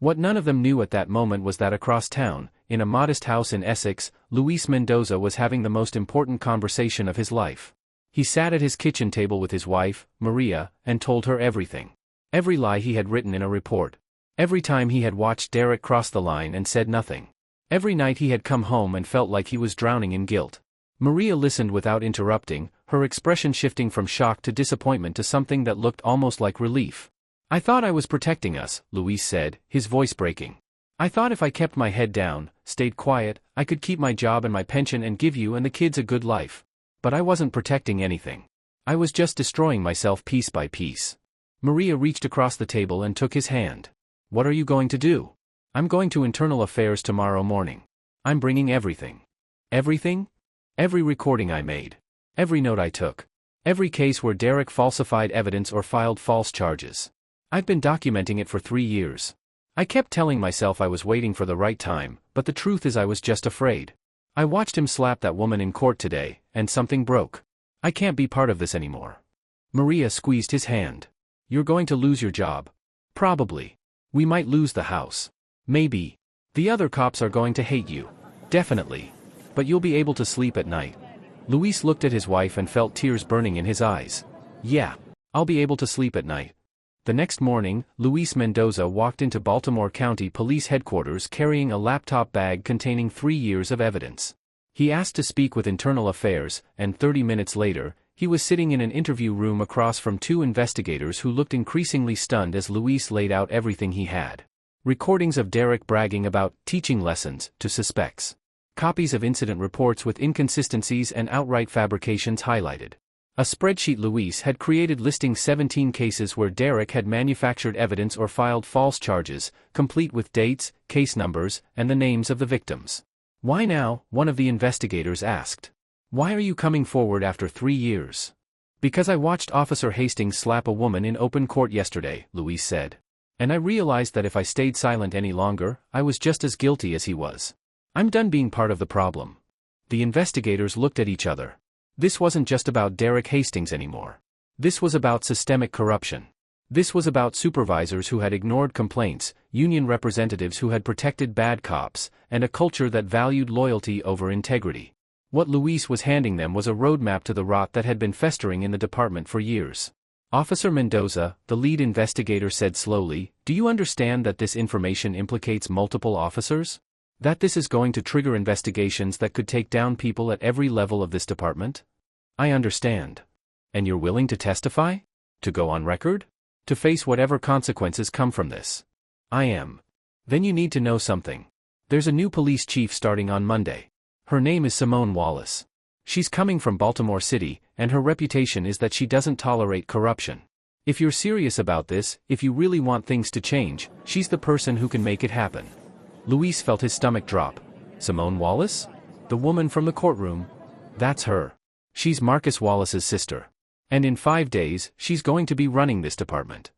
What none of them knew at that moment was that across town, in a modest house in Essex, Luis Mendoza was having the most important conversation of his life. He sat at his kitchen table with his wife, Maria, and told her everything. Every lie he had written in a report. Every time he had watched Derek cross the line and said nothing. Every night he had come home and felt like he was drowning in guilt. Maria listened without interrupting, her expression shifting from shock to disappointment to something that looked almost like relief. I thought I was protecting us, Luis said, his voice breaking. I thought if I kept my head down, stayed quiet, I could keep my job and my pension and give you and the kids a good life. But I wasn't protecting anything. I was just destroying myself piece by piece. Maria reached across the table and took his hand. What are you going to do? I'm going to Internal Affairs tomorrow morning. I'm bringing everything. Everything? Every recording I made. Every note I took. Every case where Derek falsified evidence or filed false charges. I've been documenting it for 3 years. I kept telling myself I was waiting for the right time, but the truth is I was just afraid. I watched him slap that woman in court today, and something broke. I can't be part of this anymore. Maria squeezed his hand. You're going to lose your job. Probably. We might lose the house. Maybe. The other cops are going to hate you. Definitely. But you'll be able to sleep at night. Luis looked at his wife and felt tears burning in his eyes. Yeah. I'll be able to sleep at night. The next morning, Luis Mendoza walked into Baltimore County Police Headquarters carrying a laptop bag containing 3 years of evidence. He asked to speak with Internal Affairs, and 30 minutes later, he was sitting in an interview room across from 2 investigators who looked increasingly stunned as Luis laid out everything he had. Recordings of Derek bragging about teaching lessons to suspects. Copies of incident reports with inconsistencies and outright fabrications highlighted. A spreadsheet Luis had created listing 17 cases where Derek had manufactured evidence or filed false charges, complete with dates, case numbers, and the names of the victims. Why now? One of the investigators asked. Why are you coming forward after 3 years? Because I watched Officer Hastings slap a woman in open court yesterday, Luis said. And I realized that if I stayed silent any longer, I was just as guilty as he was. I'm done being part of the problem. The investigators looked at each other. This wasn't just about Derek Hastings anymore. This was about systemic corruption. This was about supervisors who had ignored complaints, union representatives who had protected bad cops, and a culture that valued loyalty over integrity. What Luis was handing them was a roadmap to the rot that had been festering in the department for years. Officer Mendoza, the lead investigator, said slowly, "Do you understand that this information implicates multiple officers? That this is going to trigger investigations that could take down people at every level of this department?" "I understand." "And you're willing to testify? To go on record? To face whatever consequences come from this?" "I am." "Then you need to know something. There's a new police chief starting on Monday. Her name is Simone Wallace. She's coming from Baltimore City, and her reputation is that she doesn't tolerate corruption. If you're serious about this, if you really want things to change, she's the person who can make it happen." Luis felt his stomach drop. Simone Wallace? The woman from the courtroom? That's her. She's Marcus Wallace's sister. And in 5 days, she's going to be running this department.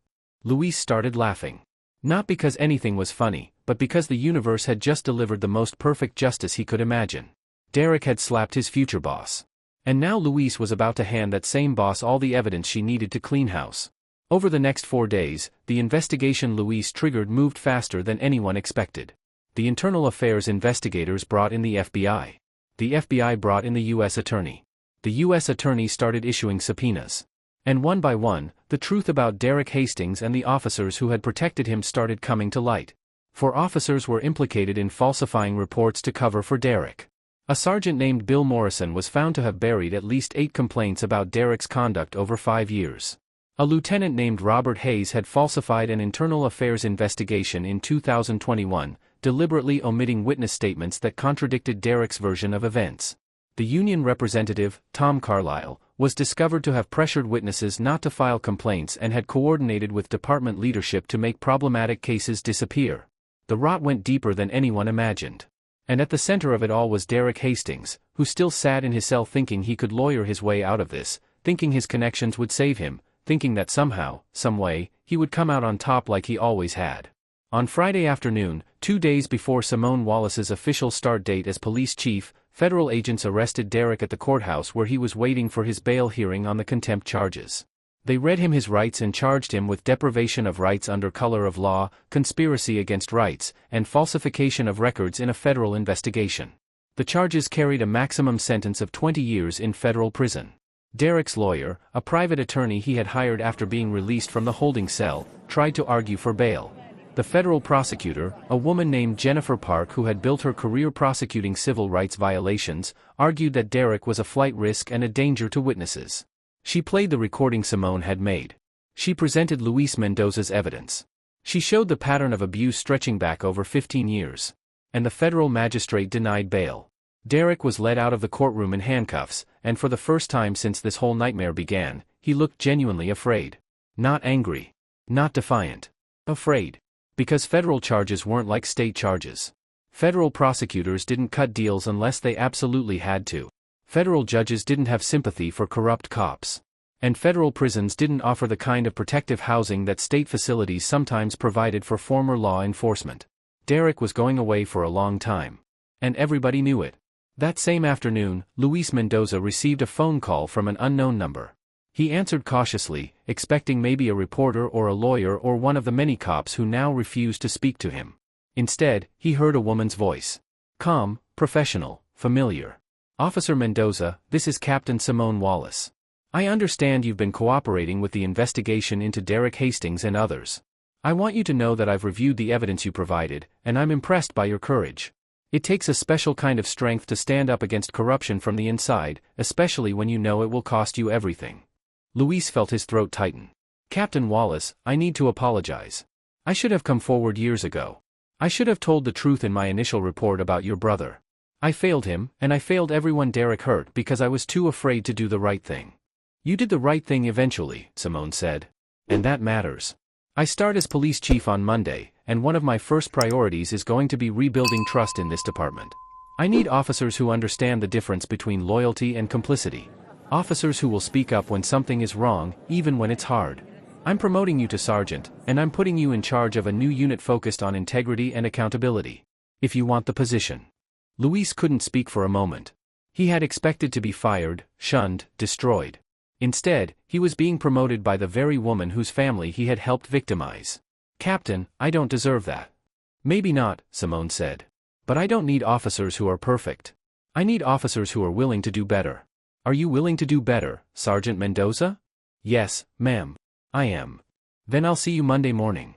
Luis started laughing. Not because anything was funny, but because the universe had just delivered the most perfect justice he could imagine. Derek had slapped his future boss. And now Luis was about to hand that same boss all the evidence she needed to clean house. Over the next 4 days, the investigation Luis triggered moved faster than anyone expected. The internal affairs investigators brought in the FBI. The FBI brought in the U.S. attorney. The U.S. attorney started issuing subpoenas. And one by one, the truth about Derek Hastings and the officers who had protected him started coming to light. 4 officers were implicated in falsifying reports to cover for Derek. A sergeant named Bill Morrison was found to have buried at least 8 complaints about Derek's conduct over 5 years. A lieutenant named Robert Hayes had falsified an internal affairs investigation in 2021, deliberately omitting witness statements that contradicted Derek's version of events. The union representative, Tom Carlisle, was discovered to have pressured witnesses not to file complaints and had coordinated with department leadership to make problematic cases disappear. The rot went deeper than anyone imagined. And at the center of it all was Derek Hastings, who still sat in his cell thinking he could lawyer his way out of this, thinking his connections would save him, thinking that somehow, some way, he would come out on top like he always had. On Friday afternoon, 2 days before Simone Wallace's official start date as police chief, federal agents arrested Derek at the courthouse where he was waiting for his bail hearing on the contempt charges. They read him his rights and charged him with deprivation of rights under color of law, conspiracy against rights, and falsification of records in a federal investigation. The charges carried a maximum sentence of 20 years in federal prison. Derek's lawyer, a private attorney he had hired after being released from the holding cell, tried to argue for bail. The federal prosecutor, a woman named Jennifer Park who had built her career prosecuting civil rights violations, argued that Derek was a flight risk and a danger to witnesses. She played the recording Simone had made. She presented Luis Mendoza's evidence. She showed the pattern of abuse stretching back over 15 years. And the federal magistrate denied bail. Derek was led out of the courtroom in handcuffs, and for the first time since this whole nightmare began, he looked genuinely afraid. Not angry. Not defiant. Afraid. Because federal charges weren't like state charges. Federal prosecutors didn't cut deals unless they absolutely had to. Federal judges didn't have sympathy for corrupt cops. And federal prisons didn't offer the kind of protective housing that state facilities sometimes provided for former law enforcement. Derek was going away for a long time. And everybody knew it. That same afternoon, Luis Mendoza received a phone call from an unknown number. He answered cautiously, expecting maybe a reporter or a lawyer or one of the many cops who now refused to speak to him. Instead, he heard a woman's voice. Calm, professional, familiar. Officer Mendoza, this is Captain Simone Wallace. I understand you've been cooperating with the investigation into Derek Hastings and others. I want you to know that I've reviewed the evidence you provided, and I'm impressed by your courage. It takes a special kind of strength to stand up against corruption from the inside, especially when you know it will cost you everything. Luis felt his throat tighten. Captain Wallace, I need to apologize. I should have come forward years ago. I should have told the truth in my initial report about your brother. I failed him, and I failed everyone Derek hurt because I was too afraid to do the right thing. You did the right thing eventually, Simone said. And that matters. I start as police chief on Monday, and one of my first priorities is going to be rebuilding trust in this department. I need officers who understand the difference between loyalty and complicity. Officers who will speak up when something is wrong, even when it's hard. I'm promoting you to sergeant, and I'm putting you in charge of a new unit focused on integrity and accountability. If you want the position. Luis couldn't speak for a moment. He had expected to be fired, shunned, destroyed. Instead, he was being promoted by the very woman whose family he had helped victimize. Captain, I don't deserve that. Maybe not, Simone said. But I don't need officers who are perfect. I need officers who are willing to do better. Are you willing to do better, Sergeant Mendoza? Yes, ma'am. I am. Then I'll see you Monday morning.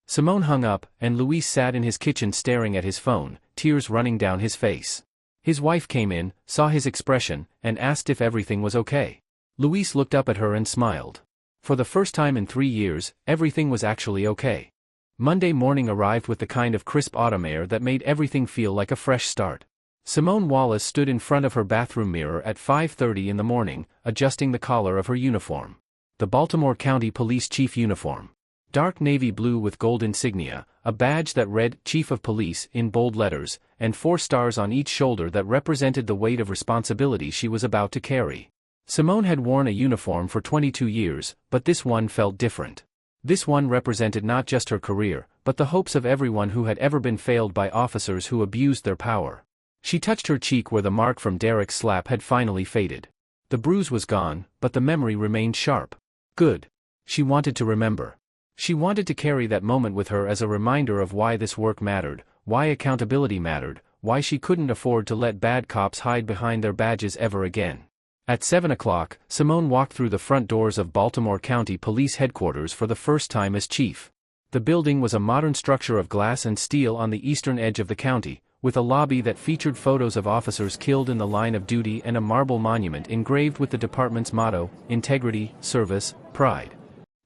Simone hung up, and Luis sat in his kitchen staring at his phone, tears running down his face. His wife came in, saw his expression, and asked if everything was okay. Luis looked up at her and smiled. For the first time in 3 years, everything was actually okay. Monday morning arrived with the kind of crisp autumn air that made everything feel like a fresh start. Simone Wallace stood in front of her bathroom mirror at 5:30 in the morning, adjusting the collar of her uniform. The Baltimore County Police Chief uniform. Dark navy blue with gold insignia, a badge that read Chief of Police in bold letters, and 4 stars on each shoulder that represented the weight of responsibility she was about to carry. Simone had worn a uniform for 22 years, but this one felt different. This one represented not just her career, but the hopes of everyone who had ever been failed by officers who abused their power. She touched her cheek where the mark from Derek's slap had finally faded. The bruise was gone, but the memory remained sharp. Good. She wanted to remember. She wanted to carry that moment with her as a reminder of why this work mattered, why accountability mattered, why she couldn't afford to let bad cops hide behind their badges ever again. At 7 o'clock, Simone walked through the front doors of Baltimore County Police Headquarters for the first time as chief. The building was a modern structure of glass and steel on the eastern edge of the county, with a lobby that featured photos of officers killed in the line of duty and a marble monument engraved with the department's motto, integrity, service, pride.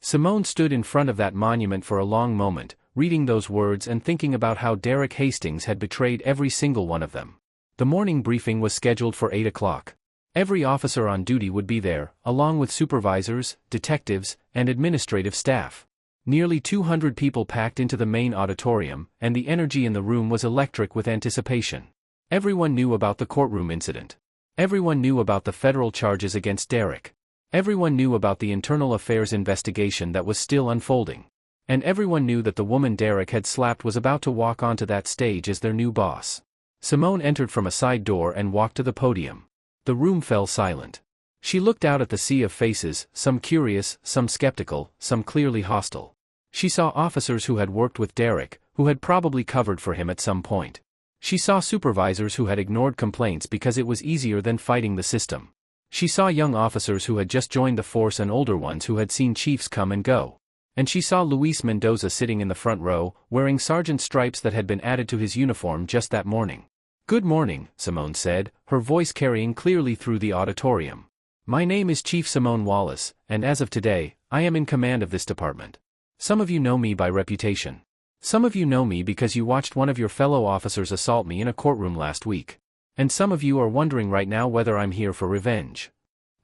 Simone stood in front of that monument for a long moment, reading those words and thinking about how Derek Hastings had betrayed every single one of them. The morning briefing was scheduled for 8 o'clock. Every officer on duty would be there, along with supervisors, detectives, and administrative staff. Nearly 200 people packed into the main auditorium, and the energy in the room was electric with anticipation. Everyone knew about the courtroom incident. Everyone knew about the federal charges against Derek. Everyone knew about the internal affairs investigation that was still unfolding. And everyone knew that the woman Derek had slapped was about to walk onto that stage as their new boss. Simone entered from a side door and walked to the podium. The room fell silent. She looked out at the sea of faces, some curious, some skeptical, some clearly hostile. She saw officers who had worked with Derek, who had probably covered for him at some point. She saw supervisors who had ignored complaints because it was easier than fighting the system. She saw young officers who had just joined the force and older ones who had seen chiefs come and go. And she saw Luis Mendoza sitting in the front row, wearing sergeant stripes that had been added to his uniform just that morning. "Good morning," Simone said, her voice carrying clearly through the auditorium. "My name is Chief Simone Wallace, and as of today, I am in command of this department. Some of you know me by reputation. Some of you know me because you watched one of your fellow officers assault me in a courtroom last week. And some of you are wondering right now whether I'm here for revenge."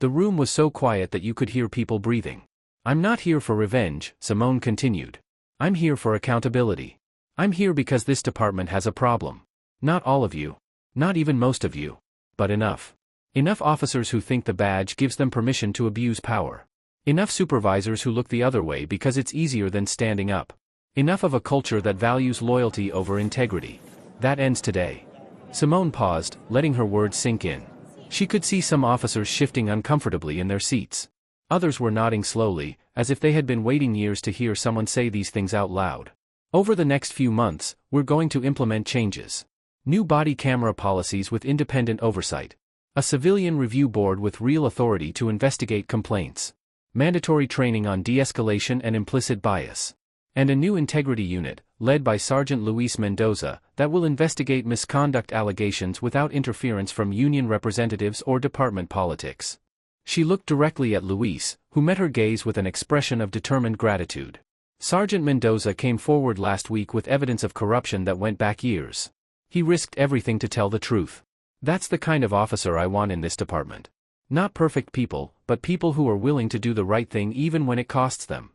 The room was so quiet that you could hear people breathing. "I'm not here for revenge," Simone continued. "I'm here for accountability. I'm here because this department has a problem. Not all of you. Not even most of you. But enough. Enough officers who think the badge gives them permission to abuse power. Enough supervisors who look the other way because it's easier than standing up. Enough of a culture that values loyalty over integrity. That ends today." Simone paused, letting her words sink in. She could see some officers shifting uncomfortably in their seats. Others were nodding slowly, as if they had been waiting years to hear someone say these things out loud. "Over the next few months, we're going to implement changes. New body camera policies with independent oversight. A civilian review board with real authority to investigate complaints. Mandatory training on de-escalation and implicit bias. And a new integrity unit, led by Sergeant Luis Mendoza, that will investigate misconduct allegations without interference from union representatives or department politics." She looked directly at Luis, who met her gaze with an expression of determined gratitude. "Sergeant Mendoza came forward last week with evidence of corruption that went back years. He risked everything to tell the truth. That's the kind of officer I want in this department. Not perfect people, but people who are willing to do the right thing even when it costs them."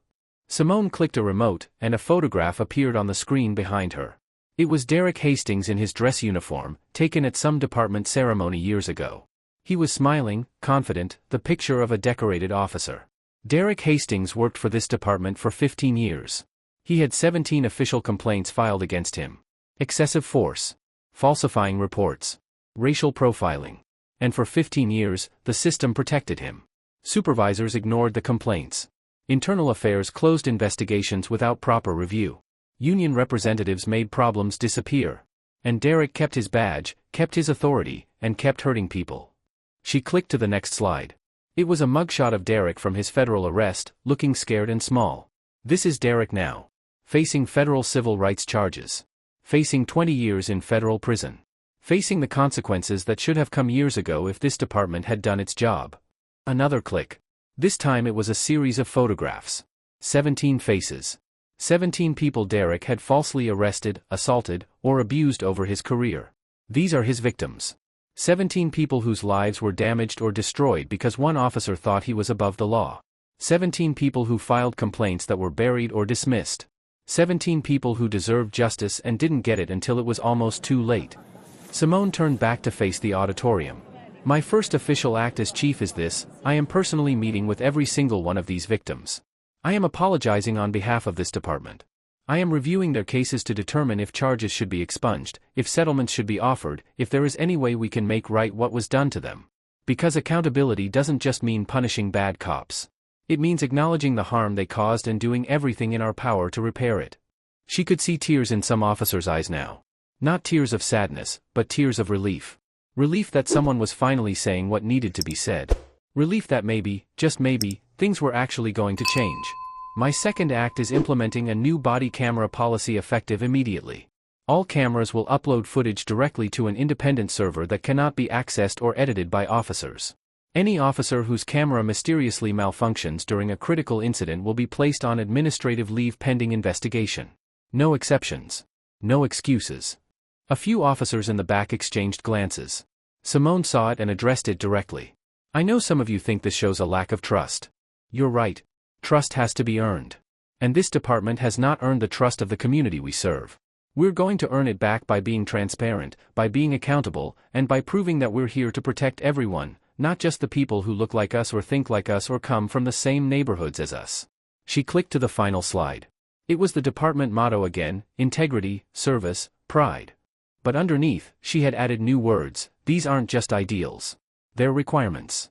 Simone clicked a remote, and a photograph appeared on the screen behind her. It was Derek Hastings in his dress uniform, taken at some department ceremony years ago. He was smiling, confident, the picture of a decorated officer. Derek Hastings worked for this department for 15 years. He had 17 official complaints filed against him. Excessive force. Falsifying reports. Racial profiling. And for 15 years, the system protected him. Supervisors ignored the complaints. Internal affairs closed investigations without proper review. Union representatives made problems disappear. And Derek kept his badge, kept his authority, and kept hurting people. She clicked to the next slide. It was a mugshot of Derek from his federal arrest, looking scared and small. This is Derek now. Facing federal civil rights charges. Facing 20 years in federal prison. Facing the consequences that should have come years ago if this department had done its job. Another click. This time it was a series of photographs. 17 faces. 17 people Derek had falsely arrested, assaulted, or abused over his career. These are his victims. 17 people whose lives were damaged or destroyed because one officer thought he was above the law. 17 people who filed complaints that were buried or dismissed. 17 people who deserved justice and didn't get it until it was almost too late. Simone turned back to face the auditorium. My first official act as chief is this: I am personally meeting with every single one of these victims. I am apologizing on behalf of this department. I am reviewing their cases to determine if charges should be expunged, if settlements should be offered, if there is any way we can make right what was done to them. Because accountability doesn't just mean punishing bad cops. It means acknowledging the harm they caused and doing everything in our power to repair it. She could see tears in some officers' eyes now. Not tears of sadness, but tears of relief. Relief that someone was finally saying what needed to be said. Relief that maybe, just maybe, things were actually going to change. My second act is implementing a new body camera policy effective immediately. All cameras will upload footage directly to an independent server that cannot be accessed or edited by officers. Any officer whose camera mysteriously malfunctions during a critical incident will be placed on administrative leave pending investigation. No exceptions. No excuses. A few officers in the back exchanged glances. Simone saw it and addressed it directly. I know some of you think this shows a lack of trust. You're right. Trust has to be earned. And this department has not earned the trust of the community we serve. We're going to earn it back by being transparent, by being accountable, and by proving that we're here to protect everyone, not just the people who look like us or think like us or come from the same neighborhoods as us. She clicked to the final slide. It was the department motto again: integrity, service, pride. But underneath, she had added new words: these aren't just ideals. They're requirements.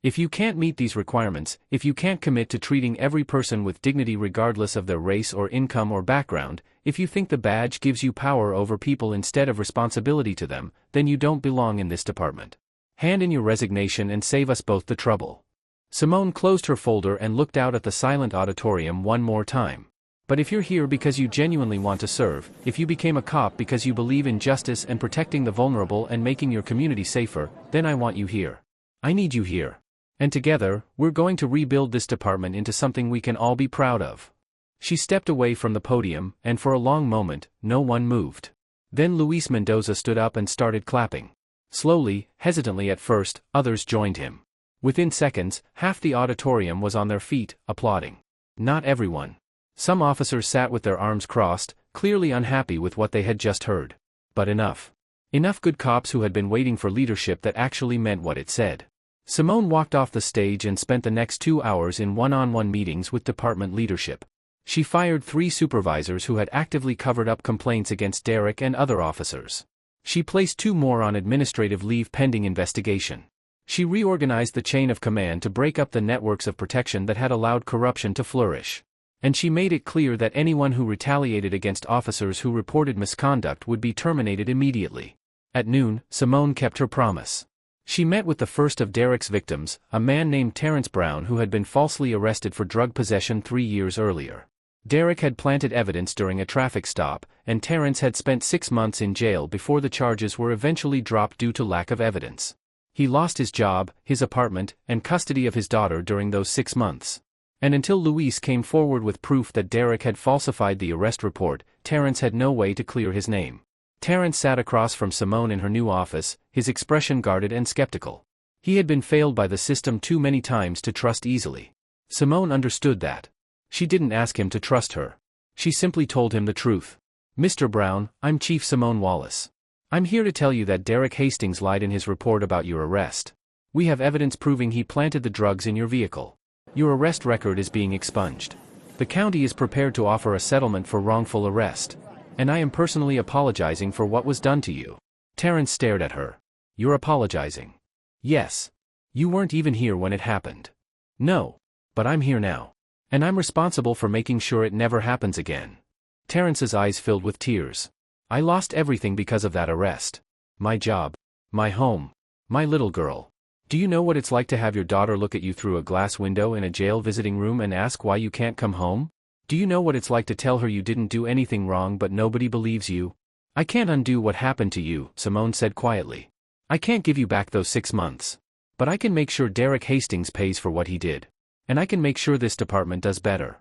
If you can't meet these requirements, if you can't commit to treating every person with dignity regardless of their race or income or background, if you think the badge gives you power over people instead of responsibility to them, then you don't belong in this department. Hand in your resignation and save us both the trouble. Simone closed her folder and looked out at the silent auditorium one more time. But if you're here because you genuinely want to serve, if you became a cop because you believe in justice and protecting the vulnerable and making your community safer, then I want you here. I need you here. And together, we're going to rebuild this department into something we can all be proud of. She stepped away from the podium, and for a long moment, no one moved. Then Luis Mendoza stood up and started clapping. Slowly, hesitantly at first, others joined him. Within seconds, half the auditorium was on their feet, applauding. Not everyone. Some officers sat with their arms crossed, clearly unhappy with what they had just heard. But enough. Enough good cops who had been waiting for leadership that actually meant what it said. Simone walked off the stage and spent the next 2 hours in one-on-one meetings with department leadership. She fired 3 supervisors who had actively covered up complaints against Derek and other officers. She placed 2 more on administrative leave pending investigation. She reorganized the chain of command to break up the networks of protection that had allowed corruption to flourish. And she made it clear that anyone who retaliated against officers who reported misconduct would be terminated immediately. At noon, Simone kept her promise. She met with the first of Derek's victims, a man named Terrence Brown who had been falsely arrested for drug possession 3 years earlier. Derek had planted evidence during a traffic stop, and Terrence had spent 6 months in jail before the charges were eventually dropped due to lack of evidence. He lost his job, his apartment, and custody of his daughter during those 6 months. And until Luis came forward with proof that Derek had falsified the arrest report, Terrence had no way to clear his name. Terrence sat across from Simone in her new office, his expression guarded and skeptical. He had been failed by the system too many times to trust easily. Simone understood that. She didn't ask him to trust her. She simply told him the truth. Mr. Brown, I'm Chief Simone Wallace. I'm here to tell you that Derek Hastings lied in his report about your arrest. We have evidence proving he planted the drugs in your vehicle. Your arrest record is being expunged. The county is prepared to offer a settlement for wrongful arrest. And I am personally apologizing for what was done to you. Terrence stared at her. You're apologizing? Yes. You weren't even here when it happened. No. But I'm here now. And I'm responsible for making sure it never happens again. Terrence's eyes filled with tears. I lost everything because of that arrest. My job. My home. My little girl. Do you know what it's like to have your daughter look at you through a glass window in a jail visiting room and ask why you can't come home? Do you know what it's like to tell her you didn't do anything wrong but nobody believes you? I can't undo what happened to you, Simone said quietly. I can't give you back those 6 months. But I can make sure Derek Hastings pays for what he did. And I can make sure this department does better.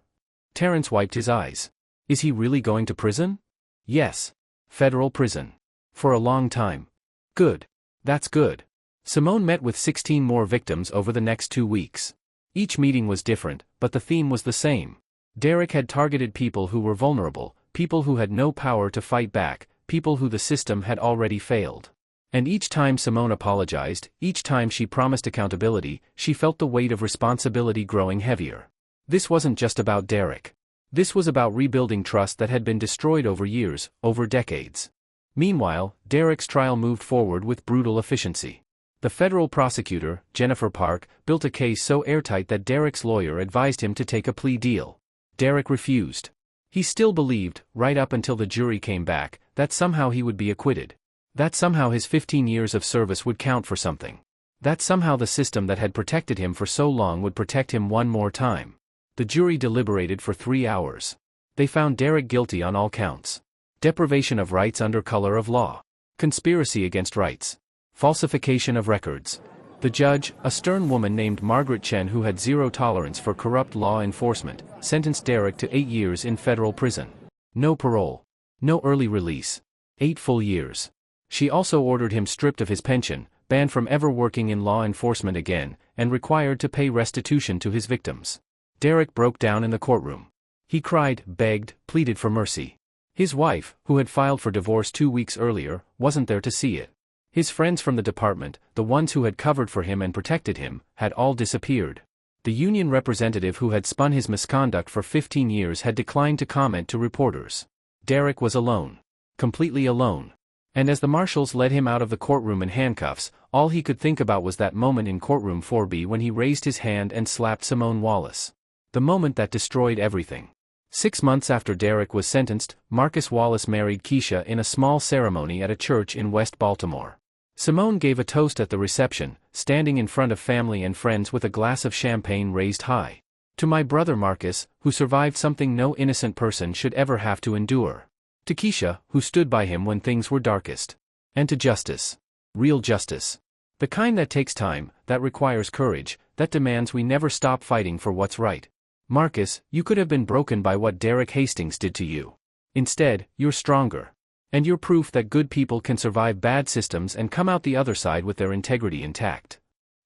Terrence wiped his eyes. Is he really going to prison? Yes. Federal prison. For a long time. Good. That's good. Simone met with 16 more victims over the next 2 weeks. Each meeting was different, but the theme was the same. Derek had targeted people who were vulnerable, people who had no power to fight back, people who the system had already failed. And each time Simone apologized, each time she promised accountability, she felt the weight of responsibility growing heavier. This wasn't just about Derek. This was about rebuilding trust that had been destroyed over years, over decades. Meanwhile, Derek's trial moved forward with brutal efficiency. The federal prosecutor, Jennifer Park, built a case so airtight that Derek's lawyer advised him to take a plea deal. Derek refused. He still believed, right up until the jury came back, that somehow he would be acquitted. That somehow his 15 years of service would count for something. That somehow the system that had protected him for so long would protect him one more time. The jury deliberated for 3 hours. They found Derek guilty on all counts. Deprivation of rights under color of law. Conspiracy against rights. Falsification of records. The judge, a stern woman named Margaret Chen who had zero tolerance for corrupt law enforcement, sentenced Derek to 8 years in federal prison. No parole. No early release. 8 full years. She also ordered him stripped of his pension, banned from ever working in law enforcement again, and required to pay restitution to his victims. Derek broke down in the courtroom. He cried, begged, pleaded for mercy. His wife, who had filed for divorce 2 weeks earlier, wasn't there to see it. His friends from the department, the ones who had covered for him and protected him, had all disappeared. The union representative who had spun his misconduct for 15 years had declined to comment to reporters. Derek was alone. Completely alone. And as the marshals led him out of the courtroom in handcuffs, all he could think about was that moment in courtroom 4B when he raised his hand and slapped Simone Wallace. The moment that destroyed everything. 6 months after Derek was sentenced, Marcus Wallace married Keisha in a small ceremony at a church in West Baltimore. Simone gave a toast at the reception, standing in front of family and friends with a glass of champagne raised high. To my brother Marcus, who survived something no innocent person should ever have to endure. To Keisha, who stood by him when things were darkest. And to justice. Real justice. The kind that takes time, that requires courage, that demands we never stop fighting for what's right. Marcus, you could have been broken by what Derek Hastings did to you. Instead, you're stronger. And you're proof that good people can survive bad systems and come out the other side with their integrity intact.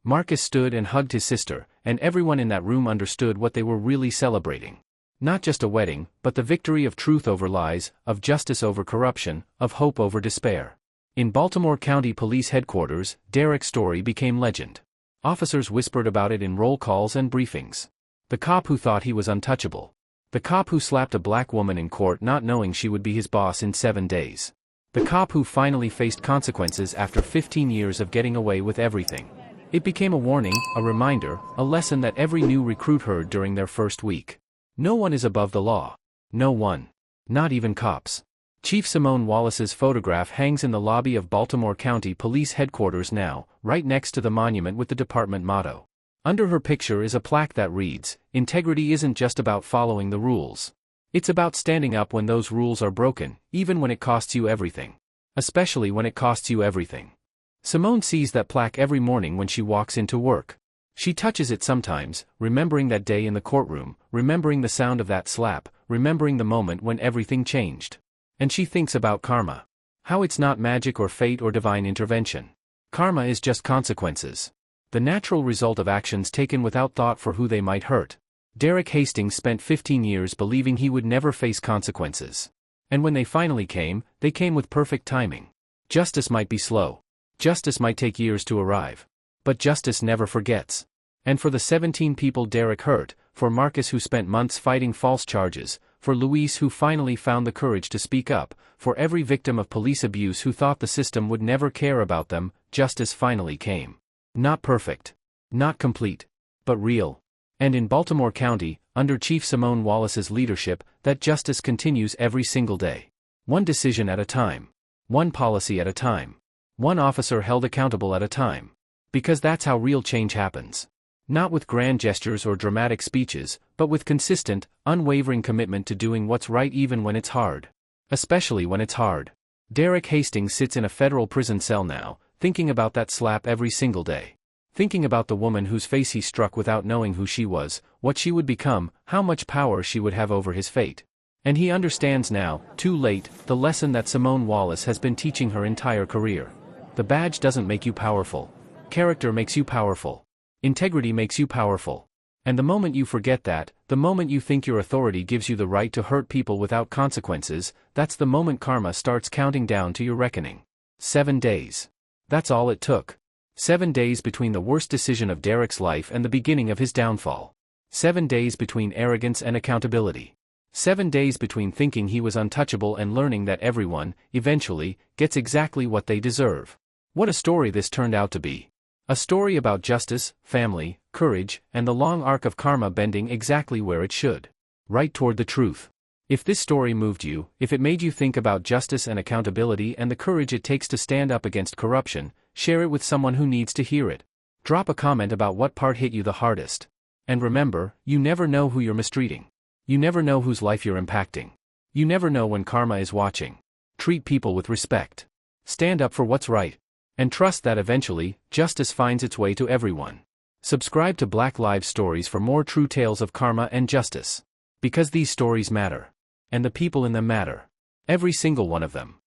Marcus stood and hugged his sister, and everyone in that room understood what they were really celebrating. Not just a wedding, but the victory of truth over lies, of justice over corruption, of hope over despair. In Baltimore County Police Headquarters, Derek's story became legend. Officers whispered about it in roll calls and briefings. The cop who thought he was untouchable. The cop who slapped a black woman in court not knowing she would be his boss in 7 days. The cop who finally faced consequences after 15 years of getting away with everything. It became a warning, a reminder, a lesson that every new recruit heard during their first week. No one is above the law. No one. Not even cops. Chief Simone Wallace's photograph hangs in the lobby of Baltimore County Police Headquarters now, right next to the monument with the department motto. Under her picture is a plaque that reads, "Integrity isn't just about following the rules. It's about standing up when those rules are broken, even when it costs you everything. Especially when it costs you everything." Simone sees that plaque every morning when she walks into work. She touches it sometimes, remembering that day in the courtroom, remembering the sound of that slap, remembering the moment when everything changed. And she thinks about karma. How it's not magic or fate or divine intervention. Karma is just consequences. The natural result of actions taken without thought for who they might hurt. Derek Hastings spent 15 years believing he would never face consequences. And when they finally came, they came with perfect timing. Justice might be slow. Justice might take years to arrive. But justice never forgets. And for the 17 people Derek hurt, for Marcus who spent months fighting false charges, for Luis who finally found the courage to speak up, for every victim of police abuse who thought the system would never care about them, justice finally came. Not perfect. Not complete. But real. And in Baltimore County, under Chief Simone Wallace's leadership, that justice continues every single day. One decision at a time. One policy at a time. One officer held accountable at a time. Because that's how real change happens. Not with grand gestures or dramatic speeches, but with consistent, unwavering commitment to doing what's right even when it's hard. Especially when it's hard. Derek Hastings sits in a federal prison cell now, thinking about that slap every single day. Thinking about the woman whose face he struck without knowing who she was, what she would become, how much power she would have over his fate. And he understands now, too late, the lesson that Simone Wallace has been teaching her entire career. The badge doesn't make you powerful. Character makes you powerful. Integrity makes you powerful. And the moment you forget that, the moment you think your authority gives you the right to hurt people without consequences, that's the moment karma starts counting down to your reckoning. 7 days. That's all it took. 7 days between the worst decision of Derek's life and the beginning of his downfall. 7 days between arrogance and accountability. 7 days between thinking he was untouchable and learning that everyone, eventually, gets exactly what they deserve. What a story this turned out to be. A story about justice, family, courage, and the long arc of karma bending exactly where it should. Right toward the truth. If this story moved you, if it made you think about justice and accountability and the courage it takes to stand up against corruption, share it with someone who needs to hear it. Drop a comment about what part hit you the hardest. And remember, you never know who you're mistreating. You never know whose life you're impacting. You never know when karma is watching. Treat people with respect. Stand up for what's right. And trust that eventually, justice finds its way to everyone. Subscribe to Black Lives Stories for more true tales of karma and justice. Because these stories matter. And the people in them matter. Every single one of them.